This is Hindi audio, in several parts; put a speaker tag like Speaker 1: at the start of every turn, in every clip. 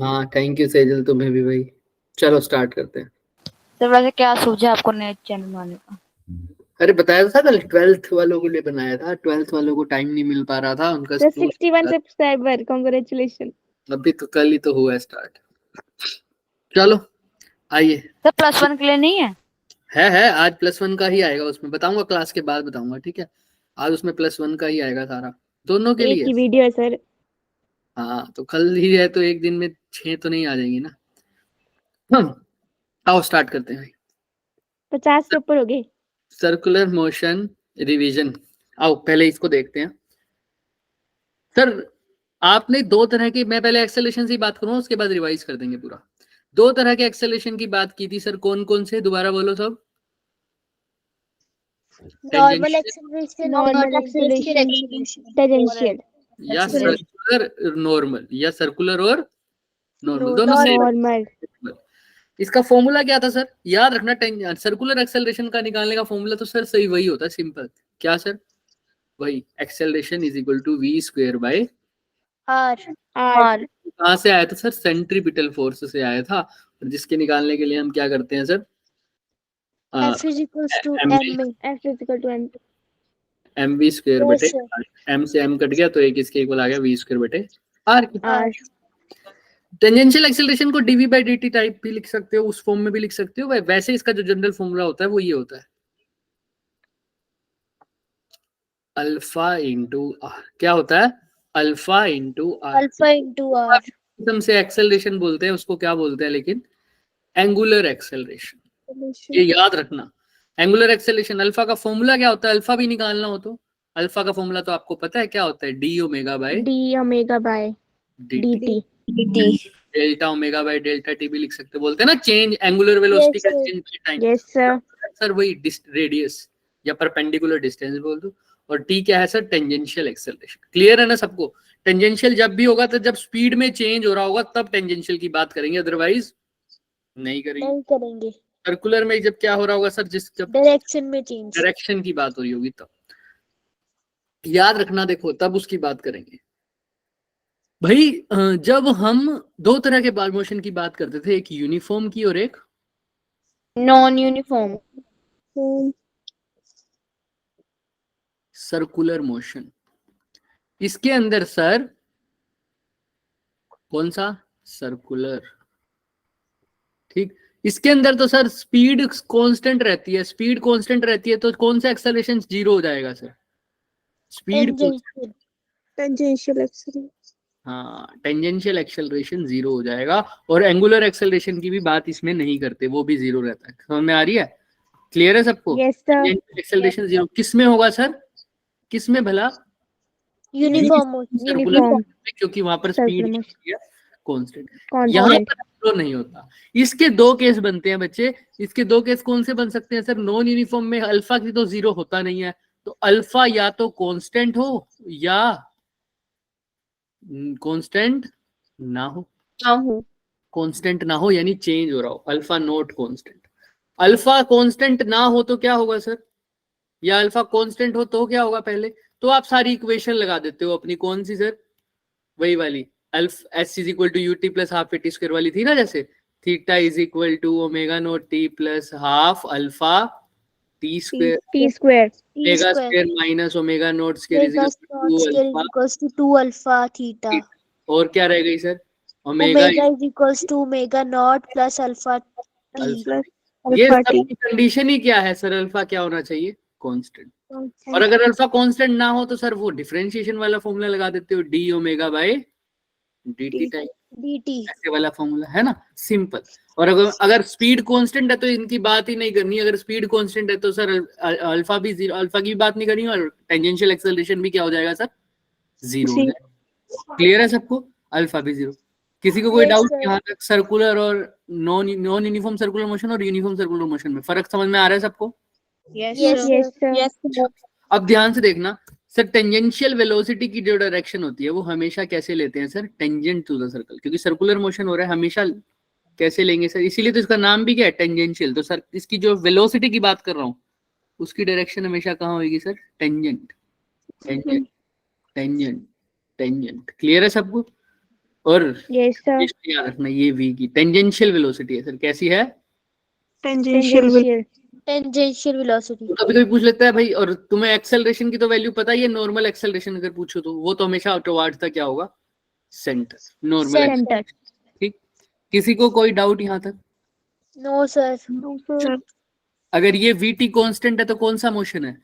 Speaker 1: हाँ थैंक यू सेजल, तुम्हें भी भाई। चलो स्टार्ट करते हैं।
Speaker 2: तो वैसे क्या सूझा आपको नए चैनल बनाने का?
Speaker 1: अरे बताया तो था कल, 12th वालों के लिए बनाया था। 12th वालों को टाइम नहीं मिल पा रहा था, उनका
Speaker 3: The
Speaker 1: स्कूल।
Speaker 3: 61 subscriber, congratulations.
Speaker 1: अभी तो कल ही तो हुआ है स्टार्ट। चलो आइए।
Speaker 2: तो +1 के लिए नहीं है?
Speaker 1: है आज +1 का ही आएगा, उसमें बताऊंगा, क्लास के बाद बताऊंगा, ठीक है। आज उसमें +1 का ही आएगा सारा, दोनों के
Speaker 3: एक
Speaker 1: लिए।
Speaker 3: ही वीडियो है सर।
Speaker 1: हाँ तो कल ही है तो एक दिन में 6 तो नहीं आ जाएंगी ना। आओ स्टार्ट करते हैं भाई।
Speaker 3: 50 के ऊपर हो गए।
Speaker 1: Circular motion revision. आओ पहले इसको देखते हैं सर। आपने दो तरह की, मैं पहले एक्सेलेरेशन से ही बात करूँ, उसके बाद रिवाइज कर देंगे पूरा। दो तरह के एक्सेलेरेशन की बात की थी सर, कौन कौन से, दोबारा बोलो सब।
Speaker 4: नॉर्मल एक्सेलरेशन और
Speaker 3: normal
Speaker 4: tangential
Speaker 3: acceleration,
Speaker 4: acceleration
Speaker 3: tangential,
Speaker 1: या सर्कुलर नॉर्मल, या सर्कुलर और नॉर्मल, दोनों सेम।
Speaker 3: नॉर्मल।
Speaker 1: इसका फॉर्मूला क्या था सर, याद रखना। सर्कुलर एक्सेलरेशन का निकालने का फॉर्मूला तो सर सही वही होता है, सिंपल। क्या सर? वही acceleration is equal to v² by
Speaker 4: r.
Speaker 3: R.
Speaker 1: कहाँ से आया था सर? सेंट्रीपिटल फोर्स से आया था। और जिसके निकालने के लिए हम क्या करते हैं sir?
Speaker 4: F is equals to
Speaker 1: M
Speaker 4: M में
Speaker 3: F is equal to M.
Speaker 1: mv² बटे, m से m कट गया तो एक इसके इक्वल आ गया v² बटे r की।
Speaker 3: R.
Speaker 1: टेंजेंशियल एक्सेलरेशन को dv बाई dt टाइप भी लिख सकते हो, उस फॉर्म में भी लिख सकते हो। वैसे इसका जो जनरल फॉर्मूला होता है वो ये होता है, अल्फा इंटू आर। क्या होता है? Alpha into r.
Speaker 4: Alpha into r.
Speaker 1: एकदम से एक्सेलरेशन बोलते हैं उसको, क्या बोलते हैं लेकिन? Angular acceleration. ये याद रखना। एंगुलर एक्सेलरेशन, अल्फा का फॉर्मूला क्या होता है? अल्फा भी निकालना हो तो अल्फा का फॉर्मूला तो आपको पता है क्या होता है? D omega by
Speaker 3: D omega by
Speaker 1: dt।
Speaker 3: dt.
Speaker 1: Delta omega by delta T भी लिख सकते हो। बोलते हैं ना चेंज, एंगुलर वेलोसिटी का change by time.
Speaker 3: Yes sir.
Speaker 1: Sir वही रेडियस या परपेंडिकुलर डिस्टेंस बोल दो। और टी क्या है सर? Tangential acceleration. क्लियर है ना सबको? टेंजेंशियल जब भी होगा तो जब स्पीड में चेंज हो रहा होगा तब टेंजेंशियल की बात करेंगे, अदरवाइज नहीं करेंगे। सर्कुलर में जब क्या हो रहा होगा सर? जब
Speaker 4: डायरेक्शन में चेंज,
Speaker 1: डायरेक्शन की बात हो रही होगी तब याद रखना, देखो तब उसकी बात करेंगे भाई। जब हम दो तरह के बाल मोशन की बात करते थे, एक यूनिफॉर्म की और एक
Speaker 3: Non uniform.
Speaker 1: Circular motion. इसके अंदर सर कौन सा? सर्कुलर। ठीक। इसके अंदर तो सर स्पीड कांस्टेंट रहती है, स्पीड कांस्टेंट रहती है तो कौन सा एक्सेलरेशन 0 हो जाएगा सर? स्पीड।
Speaker 4: Tangential acceleration.
Speaker 1: हाँ टेंजेंशियल एक्सेलरेशन 0 हो जाएगा। और एंगुलर एक्सेलरेशन की भी बात इसमें नहीं करते, वो भी 0 रहता है। समझ में आ रही है? क्लियर है सबको?
Speaker 3: Yes sir.
Speaker 1: एक्सेलरेशन 0 किस में होगा सर? किस में भला?
Speaker 4: Uniform
Speaker 3: Uniform.
Speaker 1: क्योंकि वहां पर
Speaker 3: Circular
Speaker 1: speed
Speaker 3: motion.
Speaker 1: Constant.
Speaker 3: Constant.
Speaker 1: यहाँ पर zero नहीं होता। इसके दो केस बनते हैं बच्चे। इसके दो केस कौन से बन सकते हैं सर? नॉन यूनिफॉर्म में अल्फा की तो 0 होता नहीं है, तो अल्फा या तो कांस्टेंट हो या कांस्टेंट ना हो। कांस्टेंट ना हो यानी चेंज हो रहा हो, alpha not constant. Alpha constant ना हो तो क्या होगा सर? या अल्फा कांस्टेंट हो तो क्या होगा? पहले तो आप सारी इक्वेशन लगा देते हो अपनी, कौन सी सर? वही वाली, अल्फ S is equal to U T plus half A T square वाली थी ना, जैसे theta is equal to omega naught T plus half alpha T square
Speaker 3: T square.
Speaker 1: Omega square minus omega naught square is equal to
Speaker 4: 2 alpha theta.
Speaker 1: और क्या रह गई sir?
Speaker 4: Omega is equals to omega naught plus alpha T.
Speaker 1: ये सब की कंडीशन ही क्या है सर? अल्फा क्या होना चाहिए? कांस्टेंट। और अगर अल्फा कांस्टेंट ना हो तो सर वो डिफरेंशिएशन वाला फॉर्मूला लगा देते हो, D omega by D type,
Speaker 4: dt।
Speaker 1: ऐसे वाला फॉर्मूला है ना, सिंपल। और अगर स्पीड कांस्टेंट है तो इनकी बात ही नहीं करनी। अगर स्पीड कांस्टेंट है तो सर अल्फा भी 0, अल्फा की भी बात नहीं करनी, और टेंजेंशियल एक्सेलरेशन भी क्या हो जाएगा सर? 0 हो जाएगा। क्लियर है सबको? अल्फा भी 0। किसी को कोई डाउट यहाँ तक? सर्कुलर और नॉन यूनिफॉर्म सर्कुलर मोशन और यूनिफॉर्म सर्कुलर मोशन में फर्क समझ में आ रहा है सबको?
Speaker 3: Yes sir.
Speaker 1: अब ध्यान से देखना सर, टेंजेंशियल वेलोसिटी की जो डायरेक्शन होती है वो हमेशा कैसे लेते हैं sir? Tangent to the circle. क्योंकि सर्कुलर मोशन हो रहा है, हमेशा कैसे लेंगे सर? इसीलिए तो इसका नाम भी क्या है? टेंजेंशियल। तो सर इसकी जो वेलोसिटी की बात कर रहा हूँ उसकी डायरेक्शन हमेशा कहाँ होगी sir? Tangent tangent tangent tangent. Clear है सबको? और
Speaker 3: Yes, sir.
Speaker 1: याद रखना ये v की टेंजेंशियल वेलोसिटी है सर। कैसी है?
Speaker 3: Tangential.
Speaker 4: Tangential velocity.
Speaker 1: तो कभी कभी पूछ लेता है भाई, और तुम्हें एक्सेलरेशन की तो वैल्यू पता ही है, नॉर्मल एक्सेलरेशन अगर पूछो तो वो तो हमेशा टुवर्ड्स द क्या होगा, सेंटर, नॉर्मल।
Speaker 3: Center.
Speaker 1: ठीक, किसी को कोई डाउट यहाँ तक?
Speaker 4: No, sir.
Speaker 3: No, sir.
Speaker 1: अगर ये vt कांस्टेंट है तो कौन सा मोशन है,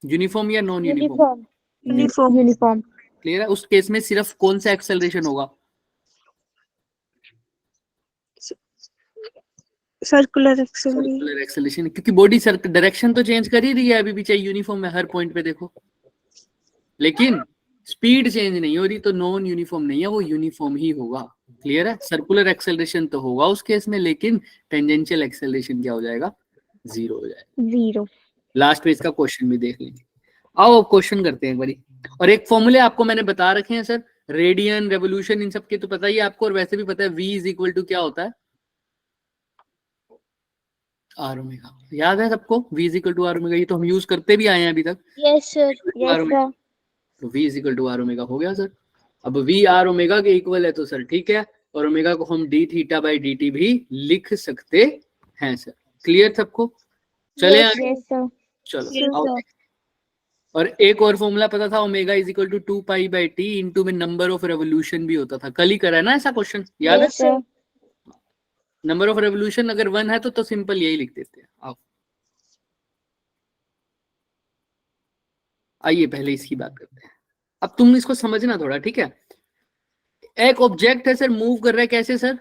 Speaker 1: यूनिफॉर्म या non uniform?
Speaker 4: Uniform.
Speaker 3: Uniform.
Speaker 1: Clear है? उस केस में सिर्फ कौन सा एक्सेलरेशन होगा?
Speaker 3: Circular acceleration.
Speaker 1: सर्कुलर एक्सेलरेशन, क्योंकि बॉडी डायरेक्शन तो चेंज कर ही रही है अभी भी, चाहे यूनिफॉर्म में हर पॉइंट पे देखो, लेकिन स्पीड चेंज नहीं हो रही, तो नॉन यूनिफॉर्म नहीं है, वो यूनिफॉर्म ही होगा। क्लियर है? सर्कुलर एक्सेलरेशन तो होगा उस केस में, लेकिन टेंजेंशियल एक्सेलरेशन क्या हो जाएगा, जीरो हो जाएगा।
Speaker 3: Zero.
Speaker 1: लास्ट पेज का क्वेश्चन भी देख लेंगे। आओ क्वेश्चन करते हैं एक बारी। और एक फॉर्मूले आपको मैंने बता रखे हैं सर, रेडियन, रेवोल्यूशन, इन सब के तो पता ही है आपको, और वैसे भी पता है v इज इक्वल टू क्या होता है, आर ओमेगा। याद है सबको v is equal to r omega? ये तो हम यूज करते भी आए हैं अभी तक।
Speaker 4: Yes, sir.
Speaker 3: Yes, sir.
Speaker 1: तो v is equal to r omega हो गया सर। अब v आर ओमेगा के इक्वल है तो सर ठीक है, और ओमेगा को हम d theta by d t भी लिख सकते हैं सर। क्लियर सबको? चले
Speaker 4: Yes,
Speaker 1: आगे।
Speaker 3: Yes, sir.
Speaker 1: चलो
Speaker 4: Yes,
Speaker 1: आओ।
Speaker 4: sir.
Speaker 1: और एक और फॉर्मूला पता था, omega is equal to 2 pi by T into में नंबर ऑफ रेवोल्यूशन भी होता था। कल ही करा है ना ऐसा क्वेश्चन, याद है?
Speaker 4: Yes, sir.
Speaker 1: Number of revolution अगर 1 है तो सिंपल यही लिख देते हैं। आओ आइए पहले इसकी बात करते हैं। अब तुम इसको समझना थोड़ा, ठीक है? एक ऑब्जेक्ट है सर, मूव कर रहा है कैसे सर?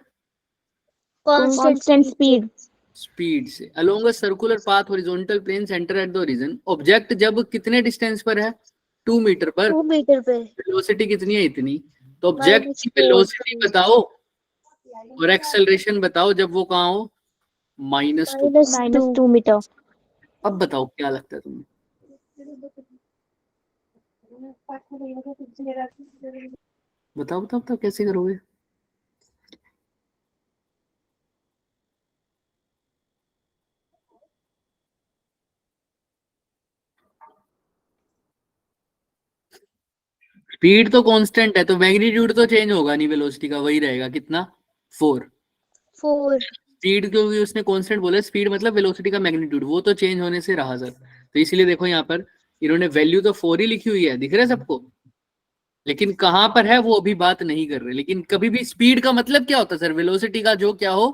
Speaker 3: Constant speed.
Speaker 1: स्पीड से along a circular path horizontal plane centre at the origin. Object जब कितने डिस्टेंस पर है, 2 मीटर पर,
Speaker 4: 2 meter पे।
Speaker 1: वेलोसिटी कितनी है, इतनी। तो ऑब्जेक्ट की
Speaker 4: -4.
Speaker 1: वेलोसिटी बताओ और एक्सेलरेशन बताओ जब वो कहाँ हो, -2।
Speaker 3: -2 meter.
Speaker 1: अब बताओ क्या लगता है तुम्हें? बताओ बताओ बताओ कैसे करोगे? स्पीड तो कांस्टेंट है, तो मैग्नीट्यूड तो चेंज होगा नहीं, वेलोसिटी का वही रहेगा, कितना, 4।
Speaker 4: 4.
Speaker 1: स्पीड क्योंकि उसने कांस्टेंट बोला, स्पीड मतलब वेलोसिटी का मैग्नीट्यूड, वो तो चेंज होने से रहा सर। तो इसीलिए देखो यहाँ पर इन्होंने वैल्यू तो 4 ही लिखी हुई है, दिख रहा है सबको, लेकिन कहां पर है वो अभी बात नहीं कर रहे। लेकिन कभी भी स्पीड का मतलब क्या होता है सर, वेलोसिटी का जो क्या हो,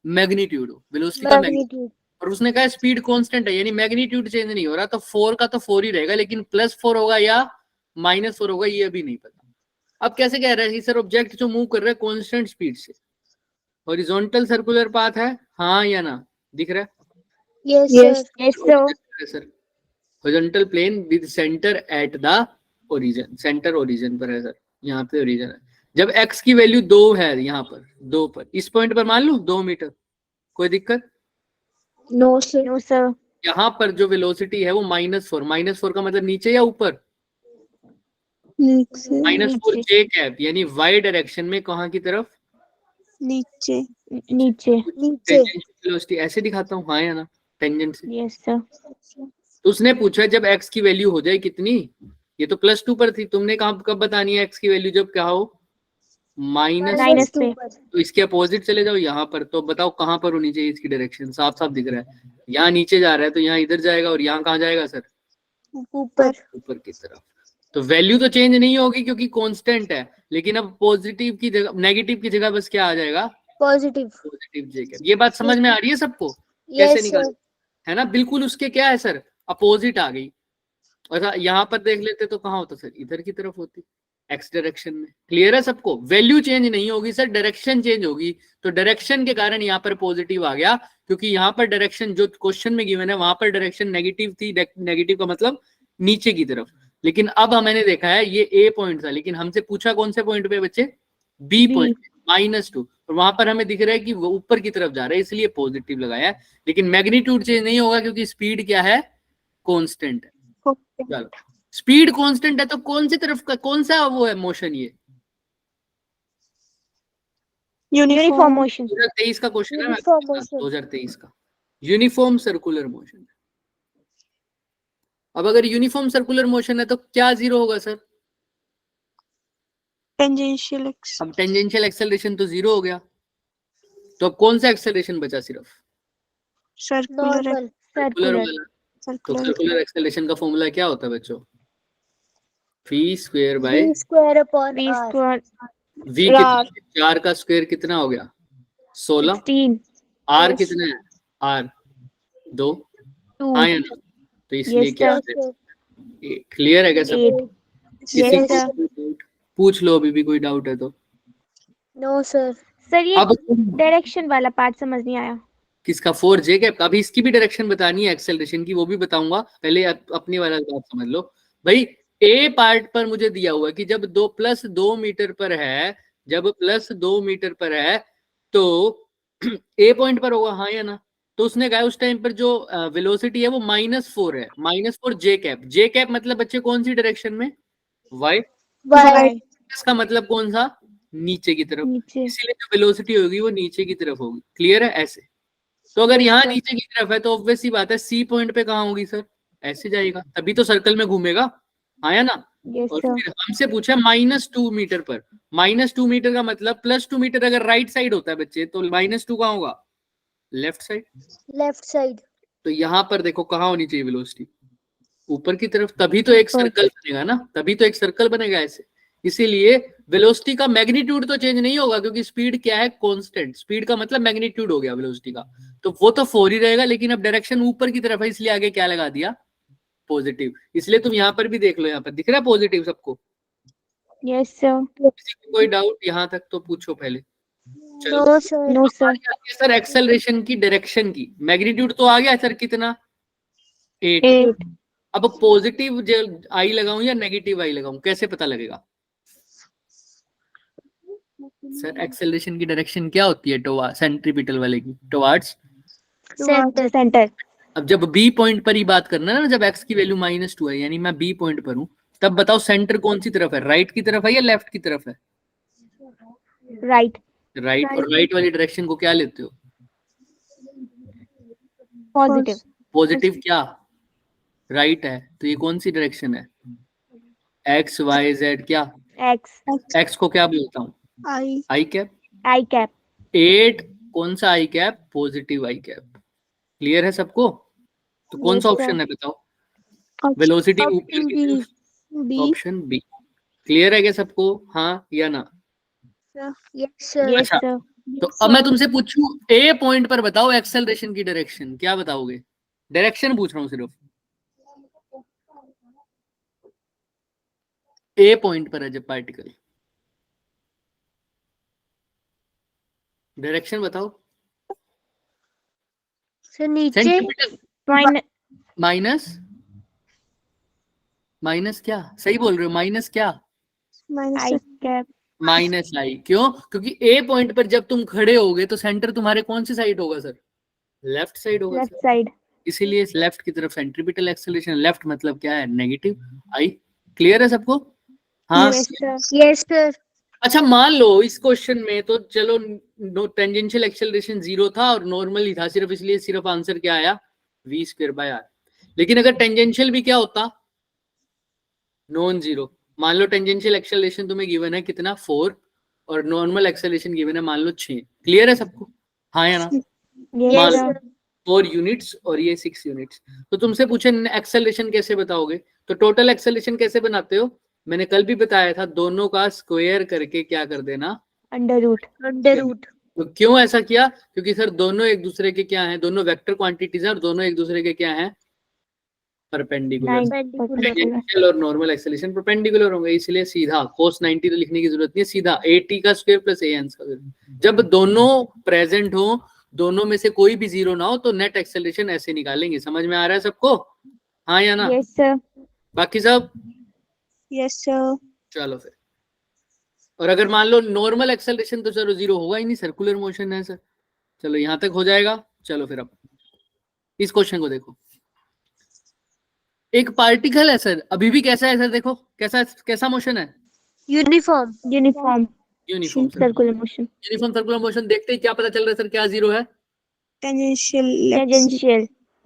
Speaker 1: मैग्नीट्यूड हो, वेलोसिटी का मैग्नीट्यूड।
Speaker 4: Magnitude.
Speaker 1: और उसने कहा स्पीड कांस्टेंट है, यानी मैग्नीट्यूड चेंज नहीं हो रहा, तो 4 का तो 4 ही रहेगा, लेकिन +4 होगा या -4 होगा ये अभी नहीं पता। अब कैसे कह रहा है कि सर ऑब्जेक्ट जो मूव कर रहा है कांस्टेंट स्पीड से, हॉरिजॉन्टल सर्कुलर पाथ है, हाँ या ना, दिख रहा है?
Speaker 4: Yes,
Speaker 3: Yes,
Speaker 4: sir.
Speaker 3: yes, sir.
Speaker 1: Sir horizontal plane with centre at the origin, centre origin पर है सर, यहाँ पे ओरिजिन है। जब x की वैल्यू 2 है, यहाँ पर 2 पर, इस पॉइंट पर मान लो 2 मीटर, कोई दिक्कत?
Speaker 4: No, sir.
Speaker 3: No, sir.
Speaker 1: यहाँ पर जो वेलोसिटी है वो -4, -4 का मतलब नीचे या ऊपर,
Speaker 3: नीचे.
Speaker 1: -4 j कैप, यानी y डायरेक्शन में, कहाँ की तरफ,
Speaker 3: नीचे. नीचे.
Speaker 4: नीचे.
Speaker 1: वेलोसिटी ऐसे दिखाता हूँ, हाँ या ना, टेंजेंट से।
Speaker 3: Yes, sir.
Speaker 1: तो उसने पूछा जब x की वैल्यू हो जाए कितनी, ये तो +2 पर थी, तुमने कब बतानी है x की वैल्यू, जब क्या हो,
Speaker 3: Minus
Speaker 4: -2
Speaker 3: पे.
Speaker 4: पर।
Speaker 1: तो इसके अपोजिट चले जाओ यहाँ पर, तो बताओ कहाँ पर होनी चाहिए इसकी डायरेक्शन, साफ साफ दिख रहा है, यहाँ नीचे जा रहा है तो यहाँ इधर जाएगा, और यहाँ कहाँ जाएगा सर,
Speaker 4: ऊपर।
Speaker 1: ऊपर की तरफ। तो वैल्यू तो चेंज नहीं होगी क्योंकि कांस्टेंट है, लेकिन अब पॉजिटिव की जगह, नेगेटिव की जगह बस क्या आ जाएगा,
Speaker 4: पॉजिटिव।
Speaker 1: पॉजिटिव जे कैप। ये बात समझ में आ रही है सबको?
Speaker 4: Yes,
Speaker 1: कैसे
Speaker 4: sir.
Speaker 1: निकाल, है ना, बिल्कुल उसके क्या है सर, अपोजिट आ गई। और यहाँ पर देख लेते तो कहाँ होता सर, इधर की तरफ होती, एक्स डायरेक्शन में। क्लियर है सबको? वैल्यू चेंज नहीं होगी सर, डायरेक्शन चेंज होगी। तो डायरेक्शन के कारण यहाँ पर पॉजिटिव आ गया, क्योंकि यहाँ पर डायरेक्शन जो क्वेश्चन में गिवन है वहां पर डायरेक्शन नेगेटिव थी, नेगेटिव का मतलब नीचे की तरफ। लेकिन अब मैंने देखा है ये ए पॉइंट था, लेकिन हमसे पूछा कौन से पॉइंट पे बच्चे, बी पॉइंट, -2, और वहां पर हमें दिख रहा है कि वो ऊपर की तरफ जा रहा है, इसलिए पॉजिटिव लगाया है। लेकिन मैग्नीट्यूड चेंज नहीं होगा क्योंकि स्पीड क्या है, कांस्टेंट है। चलो, स्पीड कांस्टेंट है तो कौन सी तरफ का, कौन सा वो है मोशन, ये
Speaker 3: Uniform motion.
Speaker 1: 2023 का क्वेश्चन है,
Speaker 4: Uniform motion.
Speaker 1: 2023 का यूनिफॉर्म सर्कुलर मोशन है। अब अगर यूनिफॉर्म सर्कुलर मोशन है तो क्या जीरो होगा सर,
Speaker 3: टेंजेंशियल एक्स
Speaker 1: अब टेंजेंशियल एक्सेलरेशन तो 0 हो गया, तो अब कौन सा एक्सेलरेशन बचा सिर्फ?
Speaker 3: सर्कुलर
Speaker 4: normal
Speaker 1: सर्कुलर
Speaker 2: सर्कुलर
Speaker 1: वाला। तो
Speaker 3: सर्कुलर
Speaker 1: सर्कुलर एक्सेलरेशन का फॉर्मूला क्या होता है बच्चों? v square by
Speaker 4: v square upon
Speaker 3: v
Speaker 4: r
Speaker 3: square
Speaker 1: v कितना, 4 का स्क्वायर कितना हो गया? 16।
Speaker 3: 16
Speaker 1: r
Speaker 4: Yes.
Speaker 1: कितना है? r 2।
Speaker 3: 2
Speaker 1: हाँ या ना? तो इसलिए
Speaker 3: Yes,
Speaker 1: क्या
Speaker 4: yes sir
Speaker 1: क्लियर है क्या सब?
Speaker 3: 8
Speaker 1: किसी
Speaker 3: Yes,
Speaker 1: को
Speaker 3: sir.
Speaker 1: कोई doubt? पूछ लो अभी भी कोई डाउट है तो।
Speaker 4: no sir
Speaker 3: सर ये
Speaker 1: अब
Speaker 3: डायरेक्शन वाला पार्ट समझ नहीं आया।
Speaker 1: किसका 4j कैप? अभी इसकी भी डायरेक्शन बतानी है एक्सेलरेशन की, वो भी बताऊंगा, पहले अपनी वाला बात समझ लो भाई। ए पार्ट पर मुझे दिया हुआ है कि जब 2 + 2 मीटर पर है, जब +2 मीटर पर है तो ए पॉइंट पर होगा, हाँ या ना? तो उसने कहा उस टाइम पर जो वेलोसिटी है वो -4 है, -4 जे कैप। जे कैप मतलब बच्चे कौन सी डायरेक्शन में? वाई।
Speaker 4: y
Speaker 1: इसका मतलब कौन सा? नीचे की तरफ।
Speaker 3: नीचे
Speaker 1: इसीलिए जो वेलोसिटी होगी वो नीचे की तरफ होगी। क्लियर है? ऐसे तो अगर
Speaker 3: Yes,
Speaker 1: यहाँ
Speaker 3: sir.
Speaker 1: नीचे की तरफ है तो ऑब्वियस सी बात है सी पॉइंट पे कहाँ होगी सर? ऐसे जाएगा, तभी तो सर्कल में घूमेगा, हाँ या ना?
Speaker 3: Yes,
Speaker 1: और
Speaker 3: sir.
Speaker 1: फिर हमसे पूछा -2 मीटर पर। -2 मीटर का मतलब +2 मीटर अगर राइट साइड होता है बच्चे तो -2 कहाँ होगा? Left side.
Speaker 4: left side
Speaker 1: तो यहाँ पर देखो कहाँ होनी चाहिए वेलोसिटी? ऊपर की तरफ, तभी तो एक
Speaker 3: ऊपर।
Speaker 1: सर्कल बनेगा ना, तभी तो एक सर्कल बनेगा ऐसे। इसीलिए वेलोसिटी का मैग्नीट्यूड तो चेंज नहीं होगा क्योंकि स्पीड क्या है? कांस्टेंट। स्पीड का मतलब मैग्नीट्यूड हो गया वेलोसिटी का, तो वो तो 4 ही रहेगा, लेकिन अब डायरेक्शन ऊपर की तरफ है इसलिए आगे क्या लगा दिया? पॉजिटिव। इसलिए तुम यहाँ पर भी देख लो, यहाँ पर दिख रहा है पॉजिटिव सबको?
Speaker 3: Yes, sir.
Speaker 1: किसी को कोई डाउट यहाँ तक तो पूछो पहले। चलो
Speaker 4: no sir
Speaker 3: No, sir.
Speaker 1: Sir acceleration की डायरेक्शन की मैग्नीट्यूड तो आ गया सर, कितना? 8।
Speaker 3: 8
Speaker 1: अब पॉजिटिव आई लगाऊं या नेगेटिव आई लगाऊं, कैसे पता लगेगा? सर एक्सेलरेशन की डायरेक्शन क्या होती है टुवर्ड्स सेंट्रीपिटल वाले की? Towards
Speaker 4: center
Speaker 3: centre.
Speaker 1: अब जब बी पॉइंट पर ही बात करना है ना, जब एक्स की वैल्यू -2 है यानी मैं बी पॉइंट पर हूं, तब बताओ सेंटर कौन सी तरफ है? राइट की तरफ है या लेफ्ट की तरफ है?
Speaker 3: Right
Speaker 1: right. और राइट वाली डायरेक्शन को क्या लेते हो?
Speaker 3: पॉजिटिव
Speaker 1: पॉजिटिव क्या? राइट है, तो ये कौन सी डायरेक्शन है? एक्स वाई जेड क्या?
Speaker 3: एक्स
Speaker 1: एक्स को क्या बोलता हूँ?
Speaker 3: आई
Speaker 1: आई कैप।
Speaker 3: आई कैप
Speaker 1: 8 कौन सा आई कैप? पॉजिटिव आई कैप। क्लियर है सबको? तो कौन सा
Speaker 3: Yes, sir.
Speaker 1: ऑप्शन है बताओ? वेलोसिटी ऊपर की तरफ,
Speaker 3: बी
Speaker 1: ऑप्शन बी। क्लियर है क्या सबको? हाँ या ना?
Speaker 4: yes sir
Speaker 3: Yes,
Speaker 1: अच्छा,
Speaker 3: sir.
Speaker 1: तो अब मैं तुमसे पूछूं ए पॉइंट पर बताओ एक्सेलरेशन की डायरेक्शन, क्या बताओगे? डायरेक्शन पूछ रहा हूँ सिर्फ। ए पॉइंट पर है जब पार्टिकल, डायरेक्शन बताओ।
Speaker 4: sir नीचे
Speaker 1: सेंटीमीटर
Speaker 3: माइनस
Speaker 1: माइनस क्या? सही बोल रहे हो, माइनस क्या?
Speaker 3: आई कैप
Speaker 1: माइनस आई। क्यों? क्योंकि ए पॉइंट पर जब तुम खड़े होगे तो सेंटर तुम्हारे कौन सी साइड होगा सर? लेफ्ट साइड होगा
Speaker 3: लेफ्ट
Speaker 1: सर।
Speaker 3: साइड।
Speaker 1: इसीलिए लेफ्ट की तरफ सेंट्रीपिटल एक्सेलरेशन। लेफ्ट मतलब क्या है? नेगेटिव आई। क्लियर है सबको? हाँ।
Speaker 3: Yes, sir.
Speaker 4: yes sir
Speaker 1: अच्छा मान लो इस क्वेश्चन में तो चलो टेंजेंशियल एक्सेलरेशन 0 था और नॉर्मल ही था सिर्फ, इसलिए सिर्फ आंसर क्या आया? v²/r। लेकिन अगर टेंजेंशियल भी क्या होता? Non zero. मान लो टेंजेंशियल एक्सेलरेशन तुम्हें गिवन है कितना? 4 और नॉर्मल एक्सेलरेशन गिवन है मान लो 6। क्लियर है सबको? हाँ या ना?
Speaker 3: Yes,
Speaker 1: मान
Speaker 3: sir.
Speaker 1: लो 4 यूनिट्स और ये 6 यूनिट्स। तो तुमसे पूछे एक्सेलरेशन कैसे बताओगे, तो टोटल एक्सेलरेशन कैसे बनाते हो? मैंने कल भी बताया था, दोनों का स्क्वायर करके क्या कर देना?
Speaker 3: Under root.
Speaker 1: तो क्यों ऐसा किया? क्योंकि सर दोनों एक दूसरे के क्या हैं? दोनों वेक्टर क्वांटिटीज हैं और दोनों एक दूसरे के क्या हैं? परपेंडिकुलर। टेंजेंशियल और नॉर्मल एक्सेलरेशन परपेंडिकुलर होंगे, इसलिए सीधा cos 90 तो लिखने की जरूरत नहीं है, सीधा at का स्क्वायर प्लस an का स्क्वायर। जब दोनों प्रेजेंट हो, दोनों में से कोई भी 0 ना हो तो नेट एक्सेलरेशन ऐसे निकालेंगे। समझ में आ रहा है सबको? हाँ या ना?
Speaker 3: Yes, sir.
Speaker 1: बाकी सब?
Speaker 3: Yes, sir.
Speaker 1: चलो फिर। और अगर मान लो नॉर्मल एक्सेलरेशन तो चलो 0 होगा ही नहीं, सर्कुलर मोशन है सर। चलो यहां तक हो जाएगा। चलो फिर अब इस क्वेश्चन को देखो। एक पार्टिकल है सर, अभी भी कैसा है सर? देखो कैसा कैसा मोशन है?
Speaker 4: uniform
Speaker 3: Uniform
Speaker 1: uniform
Speaker 3: circular motion.
Speaker 1: Uniform circular motion. देखते ही क्या पता चल रहा है सर? क्या 0 है?
Speaker 3: Tangential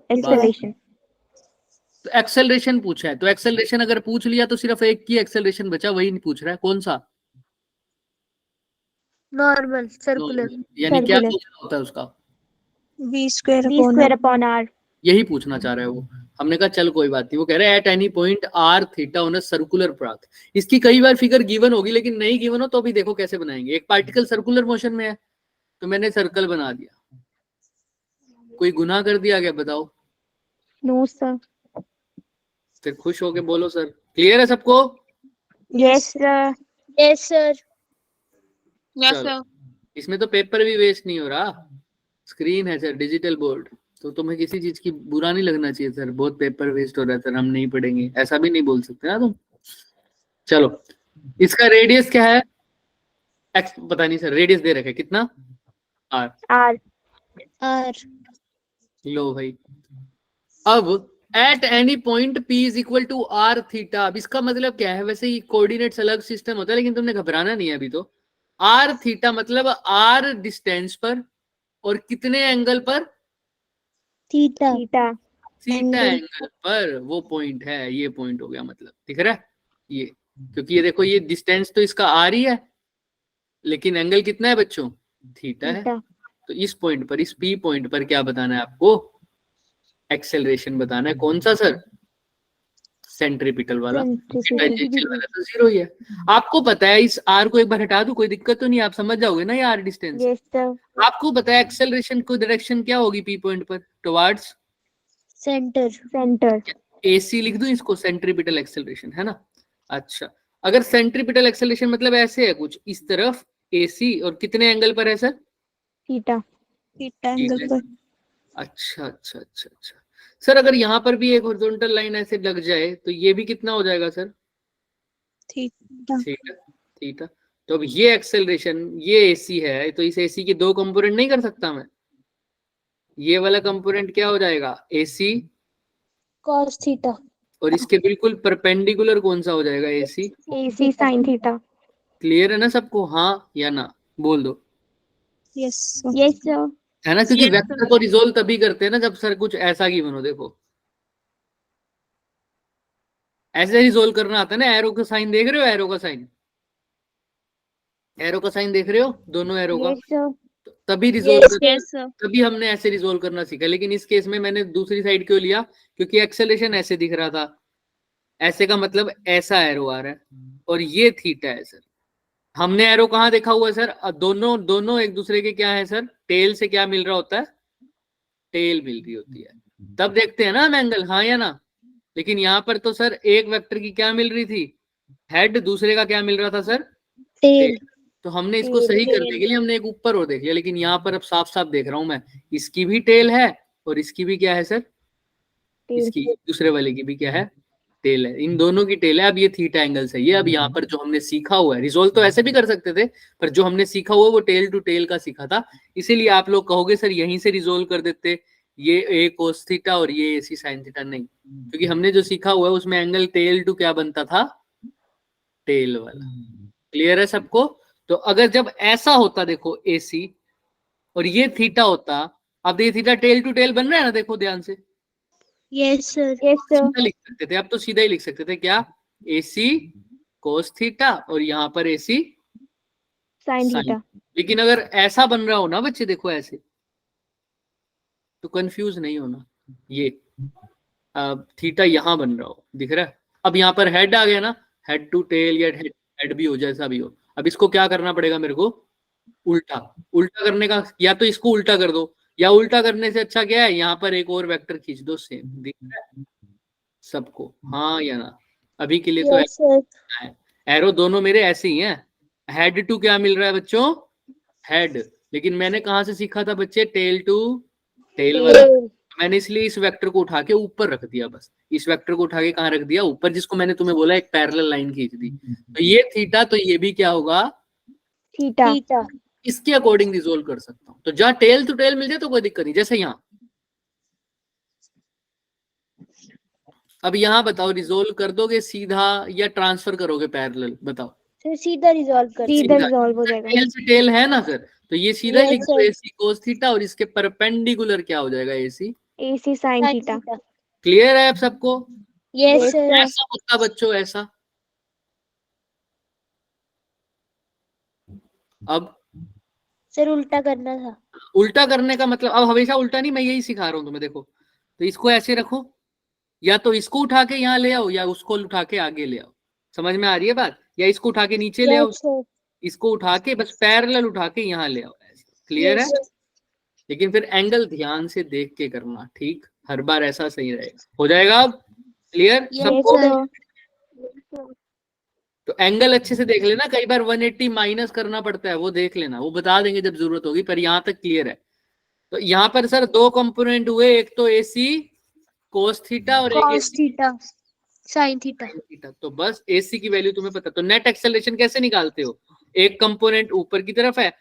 Speaker 3: acceleration.
Speaker 1: तो एक्सेलरेशन पूछा है, तो एक्सेलरेशन अगर पूछ लिया तो सिर्फ एक की एक्सेलरेशन बचा, वही नहीं पूछ रहा है। कौन सा?
Speaker 4: Normal, circular.
Speaker 1: यानी क्या
Speaker 3: Circular.
Speaker 1: फॉर्मूला होता है उसका?
Speaker 3: V square upon R.
Speaker 1: यही पूछना चाह रहा है वो। हमने कहा चल कोई बात नहीं। वो कह रहे हैं at any point r theta on a circular path. इसकी कई बार फिगर गिवन होगी, लेकिन नहीं गिवन हो तो भी देखो कैसे बनाएंगे। एक पार्टिकल सर्कुलर मोशन में है तो मैंने सर्कल बना दिया। कोई गुनाह कर दिया क्या बताओ?
Speaker 3: No sir.
Speaker 1: फिर खुश होके बोलो सर। क्लियर है सबको?
Speaker 3: Yes sir.
Speaker 4: Yes, sir.
Speaker 1: चलो, इसमें तो पेपर भी वेस्ट नहीं हो रहा। स्क्रीन है सर, डिजिटल बोर्ड, तो तुम्हें किसी चीज की बुरा नहीं लगना चाहिए सर। बहुत पेपर वेस्ट हो रहा है सर, हम नहीं पढ़ेंगे, ऐसा भी नहीं बोल सकते ना तुम। चलो, इसका रेडियस क्या है? एक्स पता नहीं सर, रेडियस दे रखे कितना? आर।
Speaker 3: R.
Speaker 4: R.
Speaker 1: लो भाई, अब at any point P is equal to r theta. अब इसका मतलब क्या है? वैसे ही कोऑर्डिनेट्स अलग सिस्टम होता है, लेकिन तुमने घबराना नहीं है अभी तो। आर थीटा मतलब आर डिस्टेंस पर और कितने एंगल पर?
Speaker 4: Theta.
Speaker 3: Theta.
Speaker 1: Theta
Speaker 4: Angle.
Speaker 1: Angle पर वो पॉइंट है। ये पॉइंट हो गया, मतलब दिख रहा है ये, क्योंकि ये देखो ये डिस्टेंस तो इसका आर ही है, लेकिन एंगल कितना है बच्चों? थीटा है।
Speaker 3: Theta.
Speaker 1: तो इस पॉइंट पर, इस पी पॉइंट पर क्या बताना है आपको? एक्सेलरेशन बताना है। कौन सा सर? सेंट्रीपिटल वाला। टेंजेंशियल वाला तो जीरो ही है। आपको पता है, इस आर को एक बार हटा दूं, कोई दिक्कत तो नहीं, आप समझ जाओगे ना ये आर डिस्टेंस।
Speaker 3: Yes sir.
Speaker 1: आपको पता है एक्सेलरेशन को डायरेक्शन क्या होगी पी पॉइंट पर? Towards
Speaker 4: Center.
Speaker 3: Center.
Speaker 1: AC लिख दूं इसको, सेंट्रीपिटल एक्सेलरेशन, है ना? अच्छा, अगर सेंट्रीपिटल एक्सेलरेशन मतलब ऐसे है कुछ इस तरफ AC, और कितने एंगल पर है सर?
Speaker 3: Theta.
Speaker 4: Theta
Speaker 1: ठीक
Speaker 4: angle
Speaker 1: है।
Speaker 4: पर.
Speaker 1: अच्छा अच्छा अच्छा अच्छा सर, अगर यहाँ पर भी एक हॉरिजॉन्टल लाइन ऐसे लग जाए तो ये भी कितना हो जाएगा सर?
Speaker 4: Theta.
Speaker 1: ठीक है, ठीक है। तो अब ये एक्सेलरेशन, ये AC है, तो इस AC के दो कंपोनेंट नहीं कर सकता मैं? ये वाला कंपोनेंट क्या हो जाएगा? AC,
Speaker 4: Cos theta.
Speaker 1: और इसके बिल्कुल परपेंडिकुलर कौन सा हो जाएगा? AC।
Speaker 3: AC sin theta.
Speaker 1: Clear है ना सबको? हाँ या ना बोल दो।
Speaker 4: Yes, sir.
Speaker 3: Yes sir.
Speaker 1: है ना, क्योंकि वेक्टर को रिजोल्व तभी करते हैं ना जब सर कुछ ऐसा गिवन हो। देखो ऐसे रिजोल्व करना आता है ना। एरो का साइन देख रहे हो? एरो का साइन, एरो का साइन देख रहे हो? दोनों एरो का।
Speaker 3: Yes sir.
Speaker 1: तभी रिजोल्व
Speaker 4: Yes,
Speaker 1: करते हैं,
Speaker 4: yes, sir.
Speaker 1: तभी हमने ऐसे रिजोल्व करना सीखा। लेकिन इस केस में मैंने दूसरी साइड क्यों लिया? क्योंकि एक्सेलरेशन ऐसे दिख रहा था। ऐसे का मतलब ऐसा एरो आ रहा है, और ये थीटा है सर। हमने एरो कहाँ देखा हुआ है सर? दोनों दोनों एक दूसरे के क्या है सर? टेल से क्या मिल रहा होता है? टेल मिल रही होती है, तब देखते हैं ना हम एंगल, हाँ या ना? लेकिन यहाँ पर तो सर एक वेक्टर की क्या मिल रही थी? हेड। दूसरे का क्या मिल रहा था सर?
Speaker 4: Tail.
Speaker 1: तो हमने इसको सही करने के लिए हमने एक ऊपर और देख लिया। लेकिन यहाँ पर अब साफ साफ देख रहा हूं मैं, इसकी भी टेल है और इसकी भी क्या है सर? इसकी, दूसरे वाले की भी क्या है? टेल है। इन दोनों की टेल है। अब ये थीटा एंगल सही है। अब यहाँ पर जो हमने सीखा हुआ है, रिजोल्व तो ऐसे भी कर सकते थे, पर जो हमने सीखा हुआ वो टेल टू टेल का सीखा था। इसीलिए आप लोग कहोगे सर यहीं से रिजोल्व कर देते, ये ए कोस थीटा और ये AC साइन थीटा। नहीं, क्योंकि हमने जो सीखा हुआ है उसमें एंगल टेल टू क्या बनता था? टेल वाला। क्लियर है सबको? तो अगर जब ऐसा होता, देखो AC और ये थीटा होता, अब ये थीटा टेल टू टेल बन रहा है ना, देखो ध्यान से।
Speaker 4: Yes, sir.
Speaker 3: Yes sir.
Speaker 1: सीधा लिख सकते थे, अब तो सीधा ही लिख सकते थे। क्या? AC कोस थीटा और यहाँ पर AC
Speaker 3: Sin
Speaker 1: साइन।
Speaker 3: theta.
Speaker 1: लेकिन अगर ऐसा बन रहा हो ना बच्चे, देखो ऐसे, तो कंफ्यूज नहीं होना। ये थीटा यहाँ बन रहा हो, दिख रहा है? अब यहाँ पर हेड आ गया ना, हेड टू टेल या हेड भी हो, जैसा भी हो। अब इसको क्या करना पड़ेगा मेरे को? उल्टा। उल्टा करने का, या तो इसको उल्टा कर दो, या उल्टा करने से अच्छा क्या है, यहाँ पर एक और वेक्टर खींच दो, सेम। दिख रहा है सबको? हाँ या ना? अभी के लिए तो
Speaker 4: Yes, sir.
Speaker 1: है। एरो दोनों मेरे ऐसे ही हैं। हेड टू क्या मिल रहा है बच्चों? हेड। लेकिन मैंने कहां से सीखा था बच्चे? टेल टू टेल वाला।
Speaker 4: Tail.
Speaker 1: मैंने इसलिए इस वेक्टर को उठा के ऊपर रख दिया, बस। इस वेक्टर को उठा के कहां रख दिया? ऊपर, जिसको मैंने तुम्हें बोला एक पैरेलल लाइन खींच दी। तो ये थीटा, तो ये भी क्या होगा?
Speaker 3: Theta.
Speaker 4: Theta.
Speaker 1: इसके अकॉर्डिंग रिजोल्व कर सकता हूं। तो जहां टेल टू टेल मिल जाए तो कोई दिक्कत नहीं, जैसे यहाँ। अब यहाँ बताओ, रिजोल्व कर दोगे सीधा या ट्रांसफर करोगे पैरेलल? बताओ।
Speaker 4: फिर सीधा रिजॉल्व कर.
Speaker 3: सीधा रिजॉल्व हो जाएगा.
Speaker 1: टेल से टेल है ना सर, तो ये सीधा ही
Speaker 4: Yes,
Speaker 1: लिख दो,
Speaker 4: sir.
Speaker 1: AC cos थीटा, और इसके परपेंडिकुलर क्या हो जाएगा? AC।
Speaker 3: AC sin
Speaker 4: Sin
Speaker 3: theta.
Speaker 4: theta.
Speaker 1: Clear है आप सबको?
Speaker 4: Yes,
Speaker 3: Yes,
Speaker 4: sir.
Speaker 3: sir.
Speaker 1: ऐसा होता बच्चों, ऐसा। अब
Speaker 4: सर उल्टा करना था।
Speaker 1: उल्टा करने का मतलब, अब हमेशा उल्टा नहीं, मैं यही सिखा रहा हूँ तुम्हें। देखो, तो इसको ऐसे रखो, या तो इसको उठा के यहाँ ले आओ, या उसको उठा के आगे ले आओ। समझ में आ रही है बात? या इसको उठा के नीचे ले आओ,
Speaker 4: यस सर।
Speaker 1: इसको उठा के बस पैरेलल उठा के यहाँ ले आओ। क्लियर है?
Speaker 4: यस
Speaker 1: लेकिन फिर एंगल ध्यान से देख के करना, ठीक? हर बार ऐसा सही रहेगा। हो जाएगा अब क्लियर
Speaker 4: यस
Speaker 1: सबको?
Speaker 4: सर।
Speaker 1: तो एंगल अच्छे से देख लेना, कई बार 180 माइनस करना पड़ता है, वो देख लेना, वो बता देंगे जब जरूरत होगी, पर यहाँ तक क्लियर है। तो यहाँ पर सर दो कंपोनेंट हुए, एक तो AC कोस थीटा और एक
Speaker 4: cos
Speaker 1: AC
Speaker 4: theta sin theta.
Speaker 1: sin theta. तो बस AC की वैल्यू तुम्हें पता। तो नेट एक्सेलरेशन कैसे निकालते हो? एक कंपोनेंट ऊपर की तरफ है,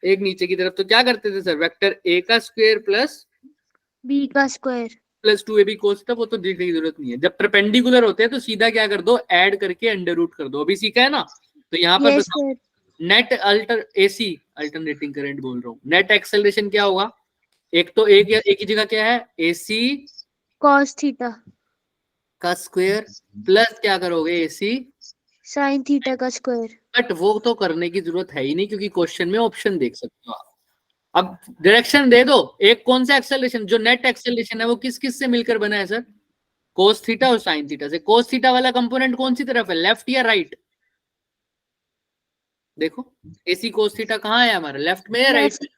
Speaker 1: एक नीचे की तरफ। तो क्या करते थे सर? वेक्टर A का स्क्वायर प्लस
Speaker 4: b का square
Speaker 1: plus 2AB cos theta. वो तो देखने की जरूरत नहीं है। जब परपेंडिकुलर होते हैं तो सीधा क्या कर दो, ऐड करके अंडर रूट कर दो। अभी सीखा है ना? तो यहाँ पर
Speaker 4: यस
Speaker 1: बताओ,
Speaker 4: sir.
Speaker 1: Net AC alternating current बोल रहा हूँ, नेट एक्सेलरेशन क्या होगा? एक तो एक ही जगह क्या है, AC
Speaker 4: cos थीटा
Speaker 1: का स्क्वायर प्लस क्या करोगे, AC
Speaker 4: sin थीटा का स्क्वायर।
Speaker 1: बट वो तो करने की जरूरत है ही नहीं, क्योंकि क्वेश्चन में ऑप्शन देख सकते हो आप। अब डायरेक्शन दे दो, एक कौन सा एक्सेलरेशन, जो नेट एक्सेलरेशन है वो किस किस से मिलकर बना है सर? कोस थीटा और साइन थीटा से। कोस थीटा वाला कंपोनेंट कौन सी तरफ है, लेफ्ट या राइट? देखो, AC कोस थीटा कहाँ है हमारा, लेफ्ट में या राइट में?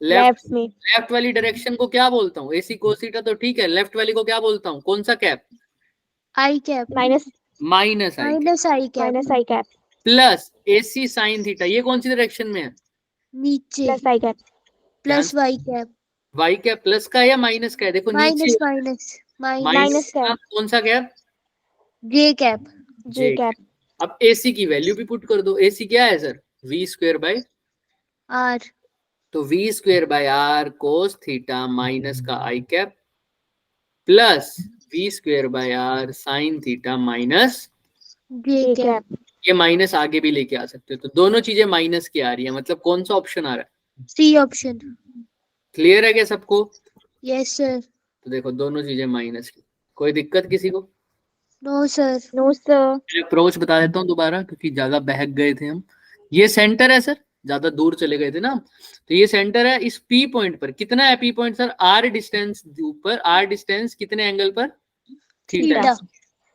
Speaker 3: लेफ्ट में।
Speaker 1: लेफ्ट वाली डायरेक्शन को क्या बोलता हूँ? AC कोस थीटा तो ठीक है, लेफ्ट वाली को क्या बोलता हूँ? कौन सा cap?
Speaker 4: i cap
Speaker 3: minus
Speaker 1: minus I
Speaker 4: minus i cap
Speaker 3: minus I cap
Speaker 1: plus AC sine theta, ये कौन सी डायरेक्शन में है?
Speaker 4: नीचे
Speaker 3: plus I cap
Speaker 4: plus y cap
Speaker 1: Y cap plus का है या माइनस का है? देखो नीचे
Speaker 4: माइनस माइनस
Speaker 1: माइनस
Speaker 3: माइनस
Speaker 1: का
Speaker 3: कैप
Speaker 1: कौन सा cap?
Speaker 4: j cap
Speaker 3: J cap
Speaker 1: अब AC की वैल्यू भी पुट कर दो। AC क्या है sir? V square by,
Speaker 4: r
Speaker 1: तो V square by R cos theta minus का I cap plus V square by R sine theta minus,
Speaker 4: j
Speaker 3: J
Speaker 4: cap.
Speaker 3: Cap
Speaker 1: ये माइनस आगे भी लेके आ सकते हो। तो दोनों चीजें माइनस की आ रही है, मतलब कौन सा ऑप्शन आ रहा है?
Speaker 4: c option.
Speaker 1: क्लियर है क्या सबको?
Speaker 4: Yes sir.
Speaker 1: तो देखो दोनों चीजें माइनस की, कोई दिक्कत किसी को?
Speaker 4: No sir.
Speaker 3: No sir
Speaker 1: approach बता देता हूँ दोबारा, क्योंकि ज्यादा बहक गए थे हम। ये सेंटर है सर, ज्यादा दूर चले गए थे ना। तो ये सेंटर है, इस P पॉइंट पर कितना है? P point sir R distance ऊपर, R डिस्टेंस कितने एंगल पर? थीटा।
Speaker 4: थीटा।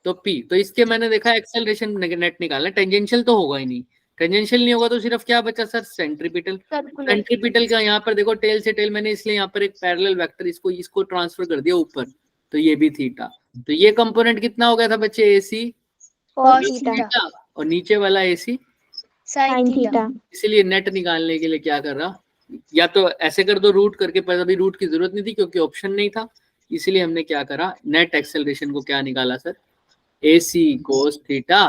Speaker 1: तो P, तो इसके मैंने देखा एक्सेलरेशन नेट निकालना, टेंजेंशियल तो होगा ही नहीं। टेंजेंशियल नहीं होगा तो सिर्फ क्या बचा सर? सेंट्रीपिटल।
Speaker 3: सर्कुलर
Speaker 1: सेंट्रीपिटल का यहाँ पर देखो, टेल से टेल मैंने इसलिए यहाँ पर एक पैरेलल वेक्टर इसको ट्रांसफर कर दिया ऊपर, तो ये भी थीटा। तो ये कंपोनेंट कितना हो गया था बच्चे? AC
Speaker 3: cos
Speaker 4: cos
Speaker 3: theta
Speaker 4: theta
Speaker 1: और नीचे वाला AC।
Speaker 4: sin
Speaker 3: sin
Speaker 4: theta.
Speaker 3: Theta
Speaker 1: इसीलिए नेट निकालने के लिए क्या कर रहा, या तो ऐसे कर दो रूट करके, पर अभी रूट की जरूरत नहीं थी क्योंकि ऑप्शन नहीं था। इसीलिए हमने क्या करा, नेट एक्सेलरेशन को क्या निकाला सर? AC कोस थीटा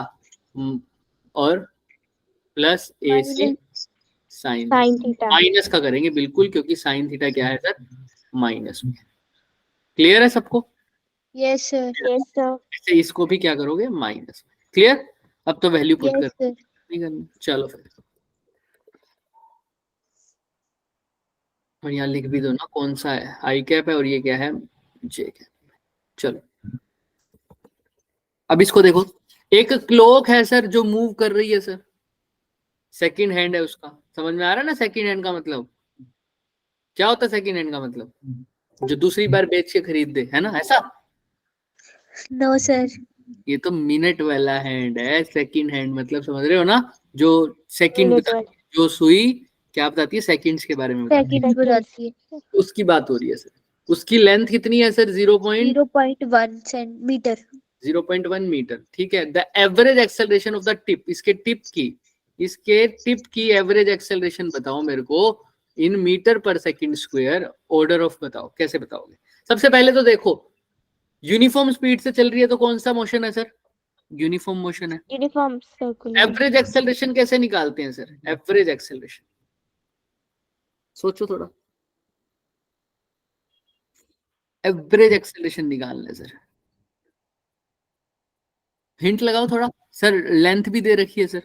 Speaker 1: और plus AC sine
Speaker 3: sin theta
Speaker 1: minus का करेंगे बिल्कुल, क्योंकि साइन थीटा क्या है सर? माइनस में। क्लियर है सबको?
Speaker 4: Yes sir.
Speaker 3: यस सर
Speaker 1: ऐसे इसको भी क्या करोगे? माइनस में। क्लियर? अब तो वैल्यू पुट
Speaker 4: यस
Speaker 1: कर
Speaker 4: सर।
Speaker 1: नहीं करनी। चलो फिर, और यहाँ लिख भी दो ना कौन सा है, आई कैप है और ये क्या है? जे कैप। चलो अब इसको देखो, एक क्लॉक है सर जो मूव कर रही है सर, सेकंड हैंड है उसका। समझ में आ रहा है ना सेकंड हैंड का मतलब? क्या होता है सेकंड हैंड का मतलब? जो दूसरी बार बेच के खरीद दे, है ना ऐसा?
Speaker 4: No sir.
Speaker 1: ये तो मिनट वाला हैंड है, सेकंड हैंड मतलब समझ रहे हो ना? जो सेकंड
Speaker 3: मिनट
Speaker 1: बताती है, जो सुई क्या बताती है? सेकंड्स के बारे में बताती
Speaker 4: सेकंड बताती है।
Speaker 1: है, उसकी बात हो रही है सर। उसकी लेंथ कितनी है सर?
Speaker 4: 0.1 सेंटीमीटर।
Speaker 1: 0.1 मीटर, ठीक है। The average acceleration of the tip, इसके टिप की एवरेज एक्सेलरेशन बताओ मेरे को इन मीटर पर सेकंड स्क्वायर। ऑर्डर ऑफ बताओ, कैसे बताओगे? सबसे पहले तो देखो, यूनिफॉर्म स्पीड से चल रही है तो कौन सा मोशन है सर? यूनिफॉर्म मोशन है।
Speaker 3: यूनिफॉर्म सर्कुलर
Speaker 1: एवरेज एक्सेलरेशन कैसे निकालते हैं सर? एवरेज एक्सेलरेशन सोचो थोड़ा, एवरेज एक्सेलरेशन निकालना है सर। हिंट लगाओ थोड़ा सर, लेंथ भी दे रखी है सर।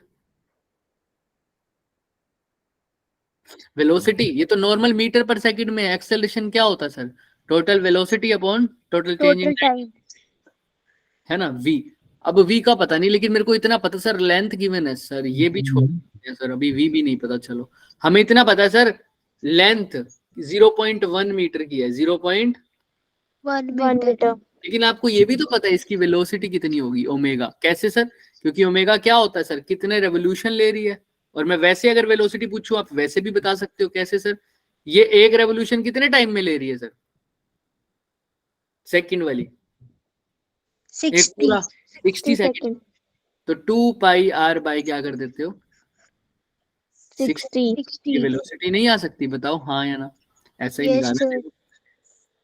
Speaker 1: वेलोसिटी, ये तो नॉर्मल मीटर पर सेकंड में। एक्सेलरेशन क्या होता है sir? Total velocity upon total change in,
Speaker 4: total time.
Speaker 1: है ना? v। अब v का पता नहीं, लेकिन मेरे को इतना पता सर, लेंथ गिवन है सर, ये भी छोड़ दिया सर, अभी v भी नहीं पता। चलो हमें इतना पता है सर, लेंथ 0.1 मीटर की है, 0.1
Speaker 4: 1
Speaker 3: 1
Speaker 4: मीटर।
Speaker 3: मीटर।
Speaker 1: लेकिन आपको ये भी तो पता है इसकी वेलोसिटी कितनी होगी, ओमेगा। कैसे सर? क्योंकि ओमेगा क्या होता है सर, कितने रेवोल्यूशन ले रही है। और मैं वैसे अगर वेलोसिटी पूछूं आप वैसे भी बता सकते हो। कैसे सर? ये एक रेवोल्यूशन कितने टाइम में ले रही है सर, सेकंड वाली? एक
Speaker 4: 60
Speaker 1: पूरा 60 सेकंड।
Speaker 3: सेकंड।
Speaker 1: तो 2 पाई आर बाई क्या कर देते हो, 60।
Speaker 3: 60।
Speaker 1: ये
Speaker 4: 60।
Speaker 1: वेलोसिटी नहीं आ सकती, बताओ हाँ या ना? ऐसा ही
Speaker 4: यस
Speaker 1: निकालना
Speaker 4: सर।
Speaker 1: है।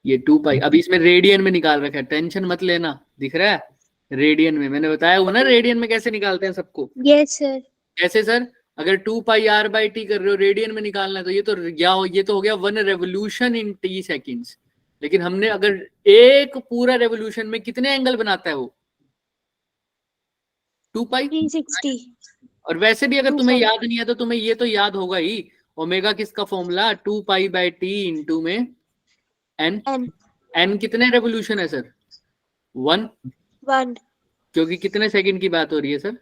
Speaker 1: ये 2 पाई अभी इसमें रेडियन में निकाल रखा है, टेंशन मत लेना, दिख रहा है रेडियन में। मैंने बताया हुआ ना रेडियन में कैसे निकालते हैं सबको।
Speaker 4: Yes sir.
Speaker 1: कैसे सर? अगर 2 पाई आर बाई टी कर रहे हो, रेडियन में निकालना है, तो ये तो हो गया 1 रेवोल्यूशन इन टी सेकेंड्स। लेकिन हमने अगर एक पूरा रेवोल्यूशन में कितने एंगल बनाता है वो, 2 पाई।
Speaker 4: 360।
Speaker 1: और वैसे भी अगर
Speaker 4: 2
Speaker 1: तुम्हें
Speaker 4: पाई।
Speaker 1: याद नहीं है तो तुम्हें ये तो याद होगा ही, ओमेगा किसका formula, 2 pi by T into में एन।
Speaker 4: एन।
Speaker 1: एन कितने रेवोल्यूशन है सर, 1।
Speaker 4: 1
Speaker 1: क्योंकि कितने सेकंड की बात हो रही है सर,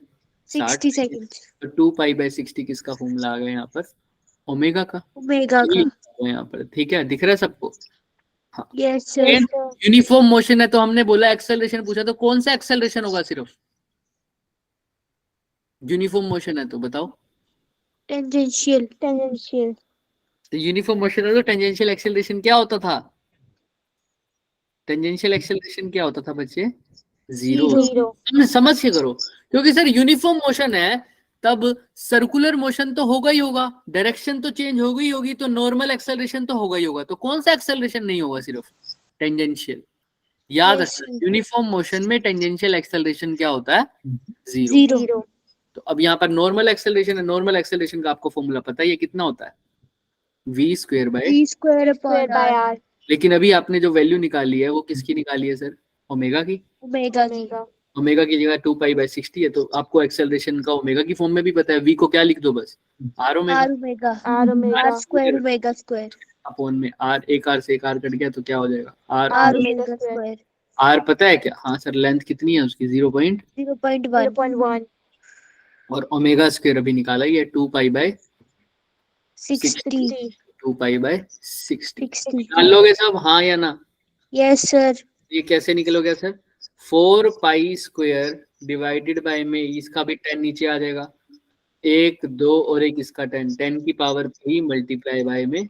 Speaker 4: 60 सेकंड।
Speaker 1: तो 2 पाई बाय 60 किसका फॉर्मूला आ गया यहाँ पर, ओमेगा का।
Speaker 4: ओमेगा का।
Speaker 1: यहाँ पर ठीक है, दिख रहा है सबको? हाँ।
Speaker 4: Yes sir.
Speaker 1: यूनिफॉर्म मोशन है तो हमने बोला एक्सेलरेशन पूछा, तो कौन सा एक्सेलरेशन होगा सिर्फ, यूनिफॉर्म मोशन है तो बताओ।
Speaker 4: टेंजेंशियल।
Speaker 3: टेंजेंशियल।
Speaker 1: तो यूनिफॉर्म मोशन है तो टेंजेंशियल एक्सेलरेशन क्या होता था, टेंजेंशियल एक्सेलरेशन क्या होता था बच्चे, जीरो।
Speaker 3: जीरो।
Speaker 1: समझ के करो, क्योंकि सर यूनिफॉर्म मोशन है तब सर्कुलर मोशन तो होगा ही होगा, डायरेक्शन तो चेंज होगी ही होगी, तो नॉर्मल एक्सेलरेशन तो होगा ही होगा। तो कौन सा एक्सेलरेशन नहीं होगा, सिर्फ टेंजेंशियल। याद
Speaker 4: Yes,
Speaker 1: रखना यूनिफॉर्म मोशन में टेंजेंशियल एक्सेलरेशन क्या होता है, जीरो।
Speaker 4: जीरो।
Speaker 1: तो अब यहाँ पर नॉर्मल एक्सेलरेशन है, नॉर्मल एक्सेलरेशन का आपको फॉर्मूला पता है, ये कितना होता है, v square by.
Speaker 4: v square
Speaker 3: square
Speaker 4: upon
Speaker 3: by
Speaker 4: r।
Speaker 3: R.
Speaker 1: लेकिन अभी आपने जो वैल्यू निकाली है वो किसकी निकाली है सर, ओमेगा की।
Speaker 4: ओमेगा की।
Speaker 3: ओमेगा।
Speaker 1: ओमेगा की जगह 2 पाई बाय 60 है, तो आपको एक्सेलरेशन का ओमेगा की फॉर्म में भी पता है, v को क्या लिख दो बस, r omega
Speaker 4: r omega.
Speaker 3: R omega.
Speaker 4: r square omega square.
Speaker 1: Upon में आर, एक आर से एक आर कट गया तो क्या हो जाएगा, r.
Speaker 4: r
Speaker 3: omega
Speaker 4: omega
Speaker 3: square.
Speaker 4: Square.
Speaker 1: R पता है क्या, हाँ सर, लेंथ कितनी है उसकी, 0.1।
Speaker 4: 0.1।
Speaker 3: 0.1।
Speaker 1: और ओमेगा स्क्वायर अभी निकाला ही है 2 पाई बाय
Speaker 4: 60।
Speaker 1: 2 pi by 60।
Speaker 4: 60।
Speaker 1: निकाल लोगे सब हाँ या ना?
Speaker 4: Yes sir.
Speaker 1: ये कैसे निकलोगे sir, 4 pi square divided by में इसका भी 10 नीचे आ जाएगा, 1 2 और एक इसका 10, 10 की पावर 3 मल्टीप्लाई बाय में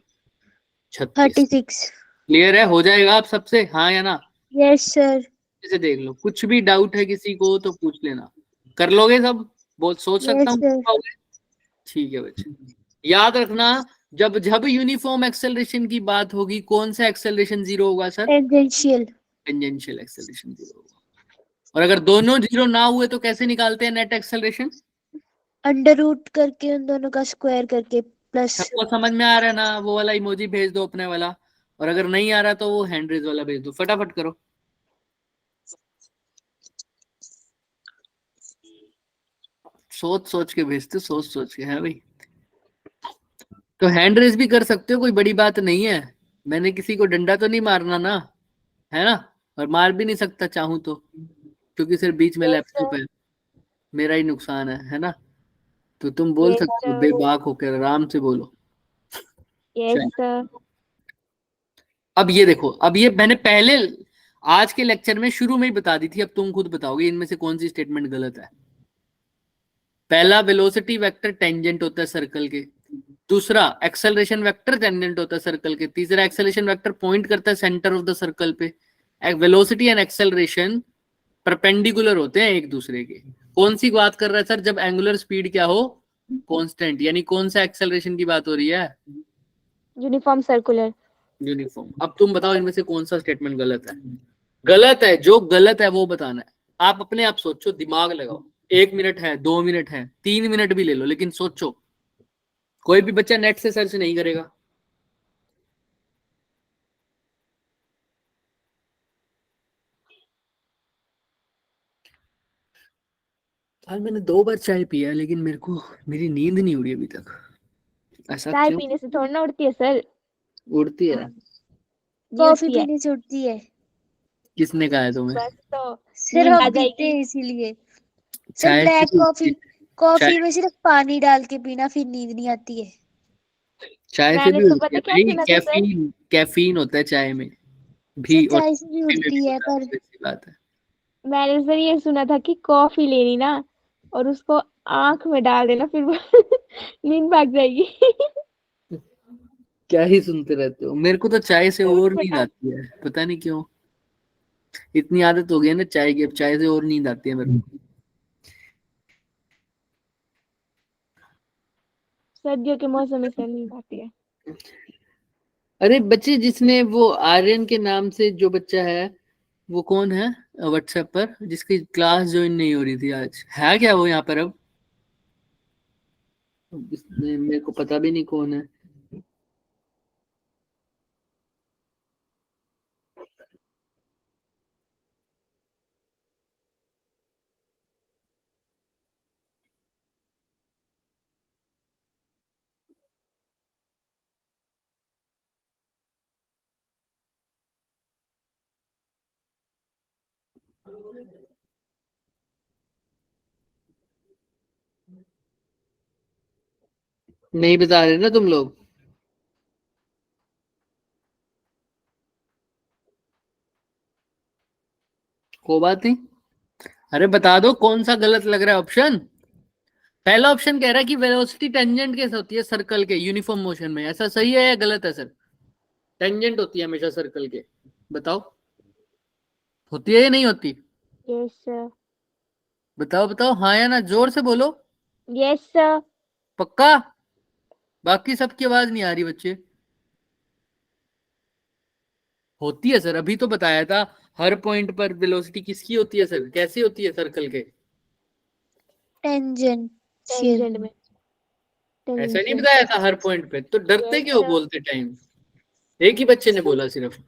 Speaker 1: 36।
Speaker 4: 36।
Speaker 1: क्लियर है, हो जाएगा आप सबसे हाँ या ना?
Speaker 4: Yes sir.
Speaker 1: इसे देख लो, कुछ भी डाउट है किसी को तो पूछ लेना, कर लोगे सब, बोल सोच सकता
Speaker 4: यस
Speaker 1: हूँ
Speaker 4: सर।
Speaker 1: पाओगे? ठीक है बच्चे, याद रखना जब जब यूनिफॉर्म एक्सेलरेशन की बात होगी कौन सा एक्सेलरेशन जीरो होगा sir,
Speaker 4: tangential.
Speaker 1: Tangential acceleration zero होगा। और अगर दोनों जीरो ना हुए तो कैसे निकालते हैं नेट एक्सेलरेशन,
Speaker 4: अंडर रूट करके उन दोनों का स्क्वायर करके प्लस।
Speaker 1: सबको समझ में आ रहा है ना? वो वाला इमोजी भेज दो अपने वाला, और अगर नहीं आ रहा तो वो हैंड रेज वाला भेज दो, फटाफट करो। सोच सोच के भेजते, सोच सोच के है भाई। तो हैंड रेज भी कर सकते हो, कोई बड़ी बात नहीं है, मैंने किसी को डंडा तो नहीं मारना ना, है ना? और मार भी नहीं सकता चाहूं तो, क्योंकि सिर्फ बीच में लैपटॉप है, मेरा ही नुकसान है ना? तो तुम बोल
Speaker 3: Yes,
Speaker 1: सकते हो
Speaker 3: sir.
Speaker 1: बेबाक होकर, आराम से बोलो।
Speaker 3: Yes sir.
Speaker 1: अब ये देखो, अब ये मैंने पहले आज के लेक्चर में शुरू में ही बता दी थी, अब तुम खुद बताओगे इनमें से कौन सी स्टेटमेंट गलत है। पहला, वेलोसिटी वेक्टर टेंजेंट होता है सर्कल के। दूसरा, एक्सेलरेशन वेक्टर टेंजेंट होता है सर्कल के। तीसरा, एक्सेलरेशन वेक्टर पॉइंट करता है सेंटर ऑफ द सर्कल पे। वेलोसिटी एंड एक्सेलरेशन परपेंडिकुलर होते हैं एक दूसरे के। कौन सी बात कर रहा है सर, जब एंगुलर स्पीड क्या हो, कांस्टेंट, यानी कौन सा एक्सेलरेशन की बात हो रही है,
Speaker 3: यूनिफॉर्म सर्कुलर।
Speaker 1: यूनिफॉर्म। अब तुम बताओ इनमें से कौन सा स्टेटमेंट गलत है। गलत है, जो गलत है वो बताना है। आप अपने आप सोचो, दिमाग लगाओ, 1 मिनट है, 2 मिनट है, 3 मिनट भी ले लो, लेकिन सोचो। कोई भी बच्चा नेट से सर्च नहीं करेगा। आज मैंने 2 बार चाय पिया, लेकिन मेरी नींद नहीं उड़ी अभी तक। ऐसा
Speaker 3: चाय
Speaker 1: क्यों?
Speaker 3: पीने से थोड़ी ना उड़ती है सर।
Speaker 1: उड़ती है।
Speaker 4: कॉफी
Speaker 3: उड़ती है।
Speaker 4: पीने से उठती है।
Speaker 1: किसने कहा है तुम्हें?
Speaker 3: बस तो
Speaker 4: सिर्फ
Speaker 3: नींद आ
Speaker 4: हम पीते
Speaker 3: जाएगी।
Speaker 4: हैं इसीलिए। सर
Speaker 1: चाय
Speaker 4: ब्लैक
Speaker 1: से
Speaker 4: कॉफी,
Speaker 1: चाय
Speaker 4: कॉफी में सिर्फ पानी डाल के पीना, फिर नींद नहीं आती है।
Speaker 1: चाय से
Speaker 3: मैंने
Speaker 1: भी
Speaker 3: तो
Speaker 1: होती
Speaker 3: पता
Speaker 1: है
Speaker 3: क्या
Speaker 1: भाई,
Speaker 3: सुना था सर,
Speaker 1: कैफीन कैफीन होता है चाय में भी,
Speaker 4: सर
Speaker 1: और
Speaker 4: चाय से भी उठती है पर
Speaker 1: ऐसी बात है।
Speaker 3: मैंने सर ये सुना था कि कॉफी लेनी ना और उसको आंख में डाल देना, फिर वो नींद भाग जाएगी।
Speaker 1: क्या ही सुनते रहते हो, मेरे को तो चाय से और नींद
Speaker 3: पता
Speaker 1: आती है, पता नहीं क्यों, इतनी आदत हो गई है ना चाय की, अब चाय से और नींद आती है मेरे को।
Speaker 3: सर्दियों के मौसम में सर नींद आती है।
Speaker 1: अरे बच्चे, जिसने वो आर्यन के नाम से जो बच्चा है, वो कौन है व्हाट्सएप पर, जिसकी क्लास ज्वाइन नहीं हो रही थी आज, है क्या वो यहाँ पर अब? मेरे को पता भी नहीं कौन है। नहीं बता रहे ना तुम लोग? कोई बात नहीं। अरे बता दो कौन सा गलत लग रहा है ऑप्शन। पहला ऑप्शन कह रहा है कि वेलोसिटी टेंजेंट कैसे होती है सर्कल के यूनिफॉर्म मोशन में, ऐसा सही है या गलत है सर? टेंजेंट होती है हमेशा सर्कल के, बताओ, होती है या नहीं होती?
Speaker 3: Yes sir.
Speaker 1: बताओ बताओ, हाँ या ना, जोर से बोलो।
Speaker 3: Yes sir.
Speaker 1: पक्का? बाकी सबकी आवाज नहीं आ रही बच्चे। होती है सर, अभी तो बताया था। हर पॉइंट पर वेलोसिटी किसकी होती है सर, कैसी होती है सर्कल के?
Speaker 4: टेंजेंशियल।
Speaker 3: टेंजेंट में।
Speaker 1: ऐसा नहीं
Speaker 3: टेंजेंशियल।
Speaker 1: बताया था हर पॉइंट पे? तो डरते
Speaker 3: यस
Speaker 1: क्यों
Speaker 3: सर।
Speaker 1: बोलते टाइम? एक ही बच्चे ने बोला सिर्फ।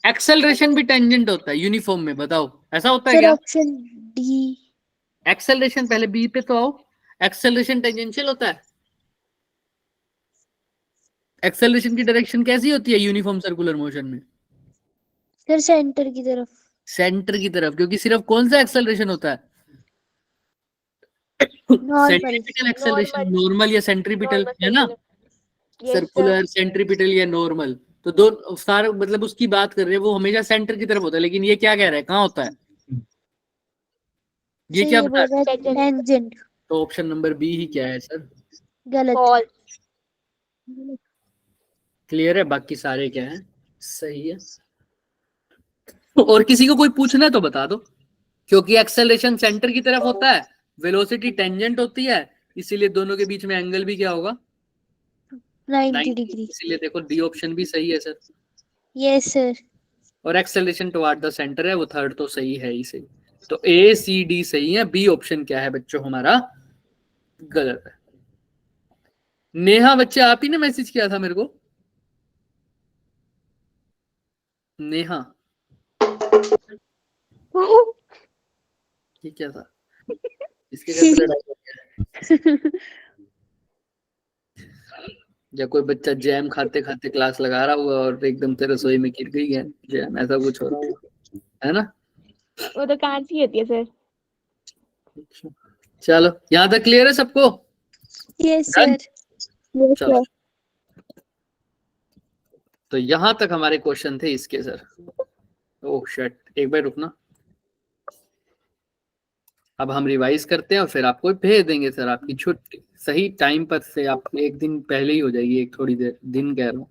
Speaker 1: एक्सेलरेशन भी टेंजेंट होता है यूनिफॉर्म में, बताओ ऐसा होता है
Speaker 4: सर
Speaker 1: क्या?
Speaker 4: Option D.
Speaker 1: एक्सेलरेशन, पहले बी पे तो आओ। एक्सेलरेशन टेंजेंशियल होता है? एक्सेलरेशन की डायरेक्शन कैसी होती है यूनिफॉर्म सर्कुलर मोशन में?
Speaker 4: सर सेंटर की तरफ।
Speaker 1: सेंटर की तरफ, क्योंकि सिर्फ कौन सा एक्सेलरेशन होता है?
Speaker 4: Normal.
Speaker 1: Centripetal acceleration,
Speaker 3: normal.
Speaker 1: Normal या सेंट्रीपिटल,
Speaker 3: नॉर्मल
Speaker 1: है ना?
Speaker 3: Circular. Yes sir.
Speaker 1: Circular, centripetal या नॉर्मल। तो दो सारे मतलब उसकी बात कर रहे हैं, वो हमेशा सेंटर की तरफ होता है, लेकिन ये क्या कह रहा है, कहाँ होता है? ये
Speaker 4: सर
Speaker 1: क्या
Speaker 4: ये
Speaker 1: बता
Speaker 4: बोल
Speaker 1: रहा
Speaker 4: रहा
Speaker 1: है?
Speaker 4: है
Speaker 3: टेंजेंट।
Speaker 4: टेंजेंट।
Speaker 1: तो ऑप्शन नंबर बी ही क्या है सर?
Speaker 4: गलत।
Speaker 3: फॉल्स।
Speaker 1: क्लियर है, बाकी सारे क्या है? सही है। और किसी को कोई पूछना है तो बता दो। क्योंकि एक्सेलरेशन सेंटर की तरफ होता है, वेलोसिटी टेंजेंट होती है, इसीलिए दोनों के बीच में एंगल भी क्या होगा?
Speaker 4: 90
Speaker 1: 90।
Speaker 4: डिग्री।
Speaker 1: इसीलिए देखो डी ऑप्शन भी सही है सर।
Speaker 4: Yes sir.
Speaker 1: और एक्सेलरेशन टुवर्ड द सेंटर है, वो थर्ड तो सही है ही सही। तो ए सी डी सही है, बी ऑप्शन क्या है बच्चों हमारा? गलत है। नेहा बच्चे, आप ही ने मैसेज किया था मेरे को। नेहा, ये क्या था? इसके घर पे लड़ाई हो गया? या कोई बच्चा जैम खाते खाते क्लास लगा रहा होगा और एकदम से रसोई में गिर गई है जैम, ऐसा कुछ हो रहा होगा, है ना?
Speaker 3: वो तो कांची होती है सर।
Speaker 1: चलो, यहाँ तक क्लियर है सबको?
Speaker 4: Yes
Speaker 1: done.
Speaker 4: सर। यस
Speaker 1: चलो,
Speaker 4: सर।
Speaker 1: तो यहां तक हमारे क्वेश्चन थे इसके सर। ओह शिट, एक बार रुकना। अब हम रिवाइज करते हैं और फिर आपको भेज देंगे सर आपकी छुट्टी सही टाइम पर से। आप एक दिन पहले ही हो जाएगी, एक थोड़ी देर, दिन कह रहा हूँ,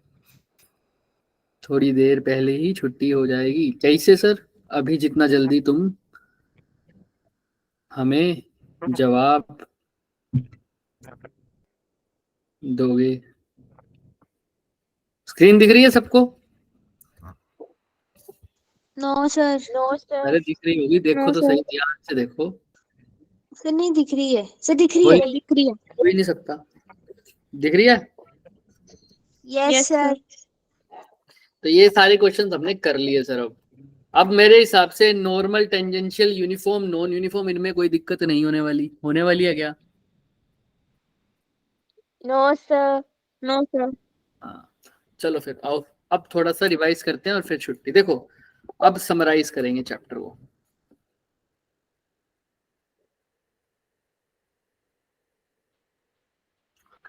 Speaker 1: थोड़ी देर पहले ही छुट्टी हो जाएगी। कैसे सर? अभी जितना जल्दी तुम हमें जवाब दोगे। स्क्रीन दिख रही है सबको?
Speaker 4: No sir.
Speaker 3: No sir.
Speaker 1: अरे दिख रही होगी, देखो
Speaker 4: नो
Speaker 1: तो
Speaker 4: सर।
Speaker 1: सही, ध्यान से देखो।
Speaker 4: सर नहीं दिख रही है। सर दिख रही
Speaker 1: हो
Speaker 4: है,
Speaker 1: ही
Speaker 4: दिख रही है।
Speaker 1: हो ही नहीं सकता। दिख रही है?
Speaker 4: Yes
Speaker 3: yes
Speaker 4: sir.
Speaker 3: सर।
Speaker 1: तो ये सारे क्वेश्चंस हमने कर लिए सर। अब मेरे हिसाब से normal, tangential, uniform, non uniform, इनमें कोई दिक्कत नहीं होने वाली है क्या?
Speaker 3: No sir.
Speaker 4: No sir.
Speaker 1: हाँ, चलो फिर आओ, अब थोड़ा सा रिवाइज करते हैं और फिर छुट्टी। देखो, अब समराइज करेंगे चैप्टर को।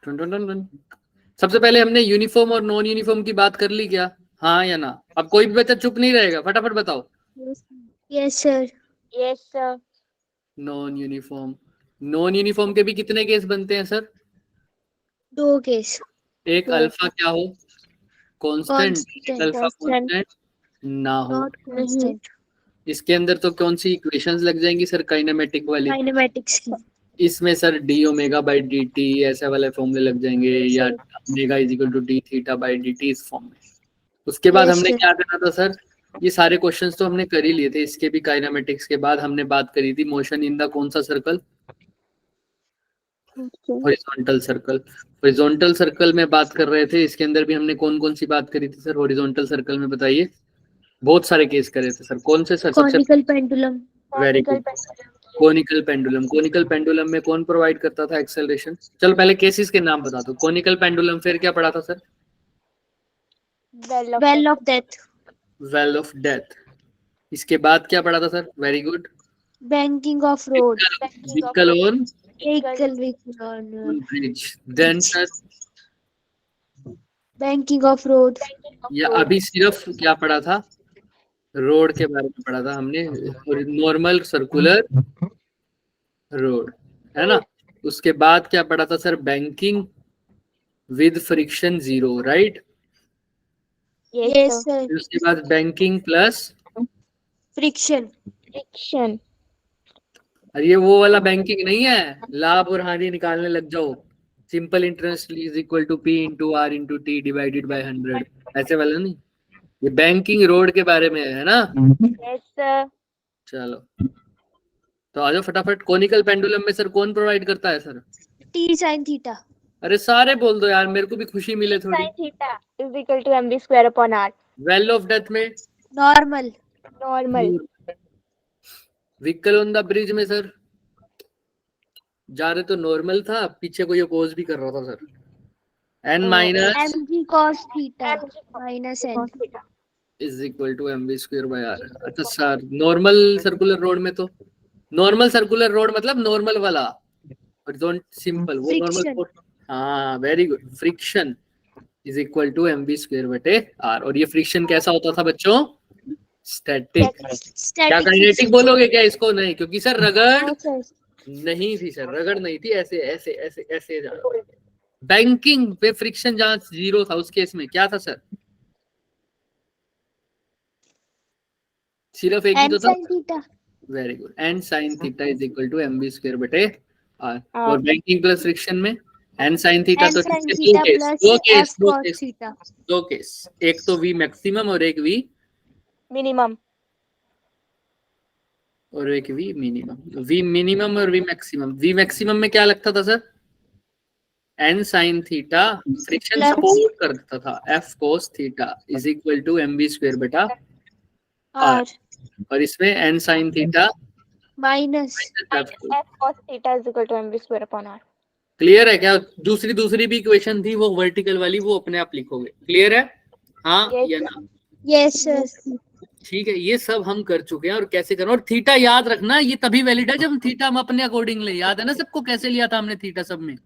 Speaker 1: टन टन टन टन। सबसे पहले हमने यूनिफॉर्म और नॉन यूनिफॉर्म की बात कर ली क्या? हाँ या ना? अब कोई भी बच्चा चुप नहीं रहेगा, फटाफट बताओ।
Speaker 4: Yes, sir.
Speaker 3: Yes sir.
Speaker 1: Non uniform, non uniform के भी कितने केस बनते हैं सर?
Speaker 4: 2 case.
Speaker 1: एक
Speaker 3: दो।
Speaker 1: अल्फा क्या हो? Constant,
Speaker 4: Constant.
Speaker 1: Alpha
Speaker 3: Constant.
Speaker 1: Constant ना हो।
Speaker 4: Not constant.
Speaker 1: इसके अंदर तो कौन सी इक्वेशंस लग जाएंगी सर? काइनेमेटिक वाली।
Speaker 4: Kinematics की.
Speaker 1: इसमें sir d omega by d t ऐसे वाले फॉर्मूले लग जाएंगे, या omega is equal to d theta by d t इस फॉर्म में। उसके बाद
Speaker 4: Yes,
Speaker 1: हमने
Speaker 4: sir.
Speaker 1: क्या करना था सर? ये सारे क्वेश्चंस तो हमने कर ही लिए थे, इसके भी काइनेमेटिक्स के बाद हमने बात करी थी मोशन इन द कौन सा circle? Horizontal circle. Horizontal circle में बात कर रहे थे, इसके अंदर भी हमने कौन कौन सी बात करी थी सर हॉरिजॉन्टल सर्कल में? बताइए। बहुत सारे केस करे थे सर, कौन से सर? सबसे
Speaker 4: Conical pendulum.
Speaker 1: Very good, conical pendulum. Conical pendulum में कौन प्रोवाइड करता था एक्सेलरेशन? चलो पहले केसेस के नाम बता दो। कोनिकल पेंडुलम, फिर क्या पढ़ा था sir?
Speaker 4: Well of death.
Speaker 1: Well of death. इसके बाद क्या पढ़ा था सर? Very good,
Speaker 4: Banking of road.
Speaker 1: Vehicle on
Speaker 4: Vehicle on
Speaker 1: bridge. Then sir
Speaker 4: banking of road.
Speaker 1: या अभी सिर्फ क्या पढ़ा था? रोड के बारे में पढ़ा था हमने, नॉर्मल सर्कुलर रोड, है ना? उसके बाद क्या पढ़ा था sir? Banking with friction zero, right?
Speaker 4: Yes, sir.
Speaker 1: उसके बाद बैंकिंग प्लस,
Speaker 4: Friction.
Speaker 3: फ्रिक्शन।
Speaker 1: और ये वो वाला बैंकिंग नहीं है लाभ और हानि निकालने लग जाओ, simple interest is equal to P into R into T divided by 100, ऐसे वाला नहीं। ये बैंकिंग रोड के बारे में है ना?
Speaker 3: Yes sir.
Speaker 1: चलो तो आ जाओ फटाफट। कोनिकल पेंडुलम में सर कौन प्रोवाइड करता है सर?
Speaker 4: T sin theta.
Speaker 1: अरे सारे बोल दो यार, मेरे को भी खुशी मिले थोड़ी।
Speaker 3: sin theta is equal to mv square upon r।
Speaker 1: Well of death में
Speaker 4: Normal.
Speaker 3: Normal.
Speaker 1: Vehicle on the bridge में सर जा रहे तो नॉर्मल था, पीछे कोई अपोज भी कर रहा था sir. n minus
Speaker 4: mg cos theta minus n.
Speaker 1: Is equal to mv square by r। अच्छा सर, नॉर्मल सर्कुलर रोड में तो, नॉर्मल सर्कुलर रोड मतलब नॉर्मल वाला, हॉरिजॉन्टल सिंपल वो
Speaker 4: Friction.
Speaker 1: नॉर्मल। हाँ very good, friction is equal to mv square बटे r। और ये फ्रिक्शन कैसा होता था बच्चों? स्टैटिक। क्या
Speaker 4: Static.
Speaker 1: काइनेटिक बोलोगे क्या इसको? नहीं, क्योंकि सर रगड़
Speaker 4: No, sir.
Speaker 1: नहीं थी सर, रगड़ नहीं थी, ऐसे ऐसे ऐसे ऐसे जा रहा था। बैंकिंग पे फ्रिक्शन जहां जीरो था उस केस में क्या था सर? सिर्फ एक ही
Speaker 4: n
Speaker 1: तो था।
Speaker 4: sin theta.
Speaker 1: Very good, n sine theta is equal to mv square बटे r। और बैंकिंग प्लस फ्रिक्शन में एन साइन थीटा
Speaker 4: n
Speaker 1: तो
Speaker 4: sin
Speaker 1: दो
Speaker 4: theta
Speaker 1: केस,
Speaker 4: plus
Speaker 1: दो केस,
Speaker 4: f
Speaker 1: दो
Speaker 4: cos
Speaker 1: केस,
Speaker 4: theta.
Speaker 1: दो केस, एक तो v मैक्सिमम और एक v
Speaker 3: मिनिमम।
Speaker 1: और एक v मिनिमम। v मिनिमम और v मैक्सिमम। v मैक्सिमम में क्या लगता था sir? n sine theta friction
Speaker 4: Plus
Speaker 1: support करता था, f cos theta is equal to mv square बटा
Speaker 4: r
Speaker 1: और इसमें n sine theta
Speaker 4: minus
Speaker 3: f cos theta is equal to mv square upon r।
Speaker 1: Clear है क्या? दूसरी भी इक्वेशन थी वो वर्टिकल वाली, वो अपने आप लिखोगे। क्लियर है? हाँ
Speaker 3: Yes,
Speaker 1: या ना?
Speaker 4: yes sir.
Speaker 1: ठीक है, ये सब हम कर चुके हैं। और कैसे करना, और थीटा याद रखना, ये तभी वैलिड है जब थीटा हम अपने अकॉर्डिंग ले। याद है ना सबको कैसे लिया था हमने थीटा सब में?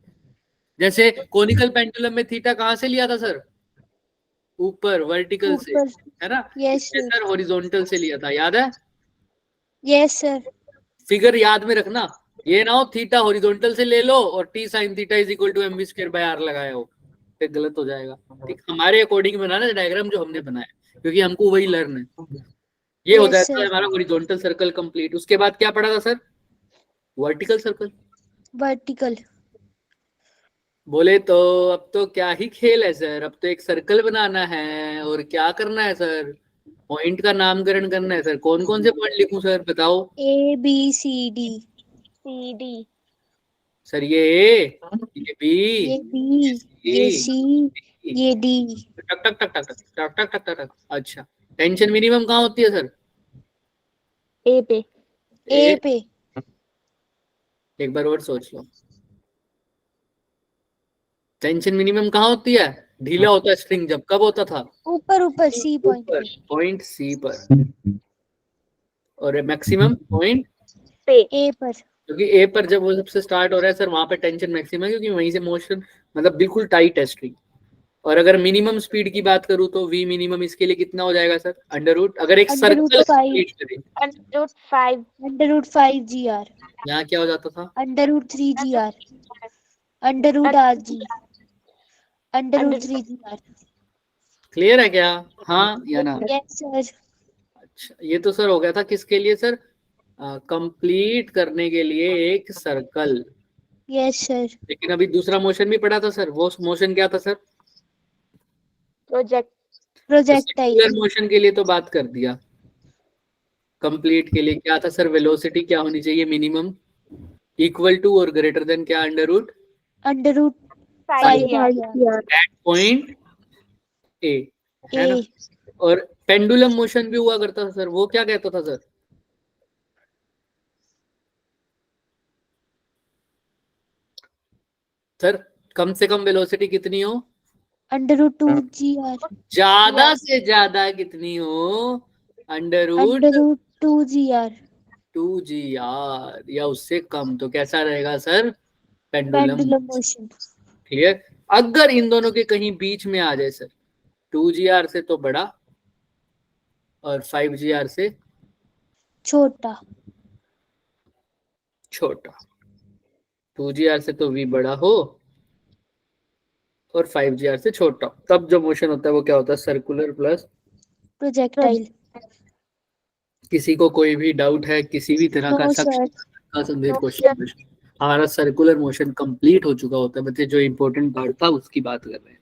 Speaker 1: जैसे कोनिकल पेंडुलम में थीटा कहाँ से लिया था सर? ऊपर वर्टिकल से,
Speaker 4: ऊपर.
Speaker 1: है ना?
Speaker 4: Yes sir.
Speaker 1: सर हॉरिजॉन्टल से लिया था, याद है?
Speaker 4: Yes sir.
Speaker 1: फिगर याद में रखना, ये ना हो थीटा हॉरिजॉन्टल से ले लो और T sine theta is equal to mv square by r लगाया हो, फिर गलत हो जाएगा। ठीक, हमारे अकॉर्डिंग बनाना डायग्राम जो हमने बनाया, क्योंकि हमको वही लर्न है। ये हो
Speaker 4: Yes,
Speaker 1: जाता है
Speaker 4: sir.
Speaker 1: हमारा हॉरिजॉन्टल सर्कल कंप्लीट। उसके बाद क्या पढ़ा था सर? Vertical circle.
Speaker 4: Vertical.
Speaker 1: बोले तो अब तो क्या ही खेल है सर, अब तो एक सर्कल बनाना है और क्या करना है सर? पॉइंट का नामकरण करना है सर। कौन कौन से पॉइंट लिखूं सर, बताओ?
Speaker 4: A B C D.
Speaker 3: C D।
Speaker 1: Sir ये A, ये B,
Speaker 4: ये B, ये C, ये D.
Speaker 1: टक टक टक टक टक टक टक टक टक टक। अच्छा, टेंशन मिनिमम कहाँ होती है सर?
Speaker 3: A पे।
Speaker 4: A पे.
Speaker 1: एक बार और सोच लो, टेंशन मिनिमम कहाँ होती है? ढीला होता है स्ट्रिंग जब, कब होता था?
Speaker 4: ऊपर ऊपर C point पे.
Speaker 1: पॉइंट सी पर। और मैक्सिमम पॉइंट
Speaker 3: पे।
Speaker 4: A पर.
Speaker 1: क्योंकि ए पर जब वो सबसे स्टार्ट हो रहा है सर, वहां पे टेंशन मैक्सिमम है, क्योंकि वहीं से मोशन मतलब बिल्कुल टाइट है स्ट्रिंग। और अगर मिनिमम स्पीड की बात करूं तो v मिनिमम इसके लिए कितना हो जाएगा सर? अंडर रूट, अगर एक
Speaker 4: Under root
Speaker 1: circle
Speaker 4: five.
Speaker 1: Complete करें,
Speaker 4: Under root 5 GR.
Speaker 1: यहाँ क्या हो जाता था?
Speaker 4: Under root 3 GR. Under root RG. Under root 3 GR.
Speaker 1: Clear है क्या? हाँ या ना?
Speaker 4: Yes sir.
Speaker 1: अच्छा, ये तो सर हो गया था किसके लिए सर? कंप्लीट करने के लिए एक सर्कल।
Speaker 4: Yes sir.
Speaker 1: लेकिन अभी दूसरा मोशन भी पढ़ा था सर, वो मोशन क्या था सर?
Speaker 4: Projectile.
Speaker 1: मोशन के लिए तो बात कर दिया। कंप्लीट के लिए क्या था सर? वेलोसिटी क्या होनी चाहिए? मिनिमम इक्वल टू और ग्रेटर देन क्या? Under root
Speaker 4: Under root 5 GR.
Speaker 1: At point A, है ना?
Speaker 4: A.
Speaker 1: और पेंडुलम मोशन भी हुआ करता था सर, वो क्या कहता था सर? सर कम से कम वेलोसिटी कितनी हो?
Speaker 4: Under root 2 GR.
Speaker 1: ज्यादा से ज्यादा कितनी हो? Under root
Speaker 4: Under root 2 GR.
Speaker 1: 2GR या उससे कम। तो कैसा रहेगा sir? Pendulum.
Speaker 4: Pendulum motion.
Speaker 1: Clear? अगर इन दोनों के कहीं बीच में आ जाए सर, 2GR से तो बड़ा और 5GR से
Speaker 4: छोटा.
Speaker 1: छोटा। 2GR से तो v बड़ा हो और 5GR से छोटा हो, तब जो मोशन होता है वो क्या होता है? Circular plus
Speaker 4: Projectile.
Speaker 1: किसी को कोई भी डाउट है किसी भी तरह का
Speaker 4: No
Speaker 1: शक
Speaker 4: sir.
Speaker 1: का संदेह क्वेश्चन? हमारा सर्कुलर मोशन कंप्लीट हो चुका होता है बच्चे, जो इंपॉर्टेंट पार्ट था उसकी बात कर रहे हैं।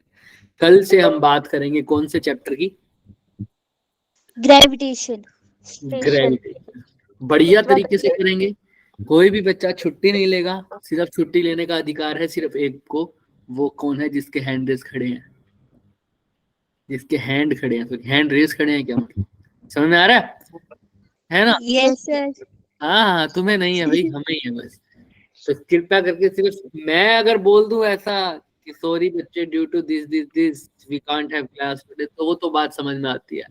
Speaker 1: कल से हम बात करेंगे कौन से चैप्टर की?
Speaker 4: Gravitation.
Speaker 1: ग्रेविटेशन। बढ़िया तरीके से करेंगे। कोई भी बच्चा छुट्टी नहीं लेगा, सिर्फ छुट्टी लेने का अधिकार है सिर्फ एक को। वो कौन है? जिसके हैंड रेस खड़े हैं, जिसके हैंड खड़े हैं। हैंड रेस खड़े हैं क्या मतलब? समझ में आ रहा है ना?
Speaker 4: Yes sir.
Speaker 1: हाँ, तुम्हें नहीं है भाई, हमें ही है बस। तो कृपया करके सिर्फ मैं अगर बोल दूं ऐसा कि सॉरी बच्चे, due to this this this we can't have class today, तो वो तो बात समझ में आती है।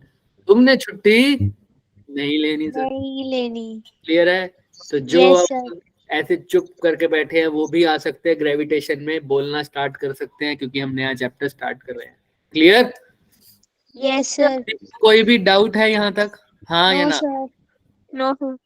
Speaker 1: तुमने छुट्टी नहीं लेनी सर।
Speaker 4: नहीं लेनी.
Speaker 1: क्लियर है? तो जो
Speaker 4: Yes sir.
Speaker 1: ऐसे चुप करके बैठे हैं वो भी आ सकते हैं ग्रेविटेशन में, बोलना स्टार्ट कर सकते हैं क्योंकि हम नया चैप्टर स्टार्ट कर रहे हैं। क्लियर?
Speaker 4: Yes sir.
Speaker 1: कोई भी डाउट है यहाँ तक? हाँ या
Speaker 4: No
Speaker 1: ना?
Speaker 4: sir.
Speaker 3: No sir.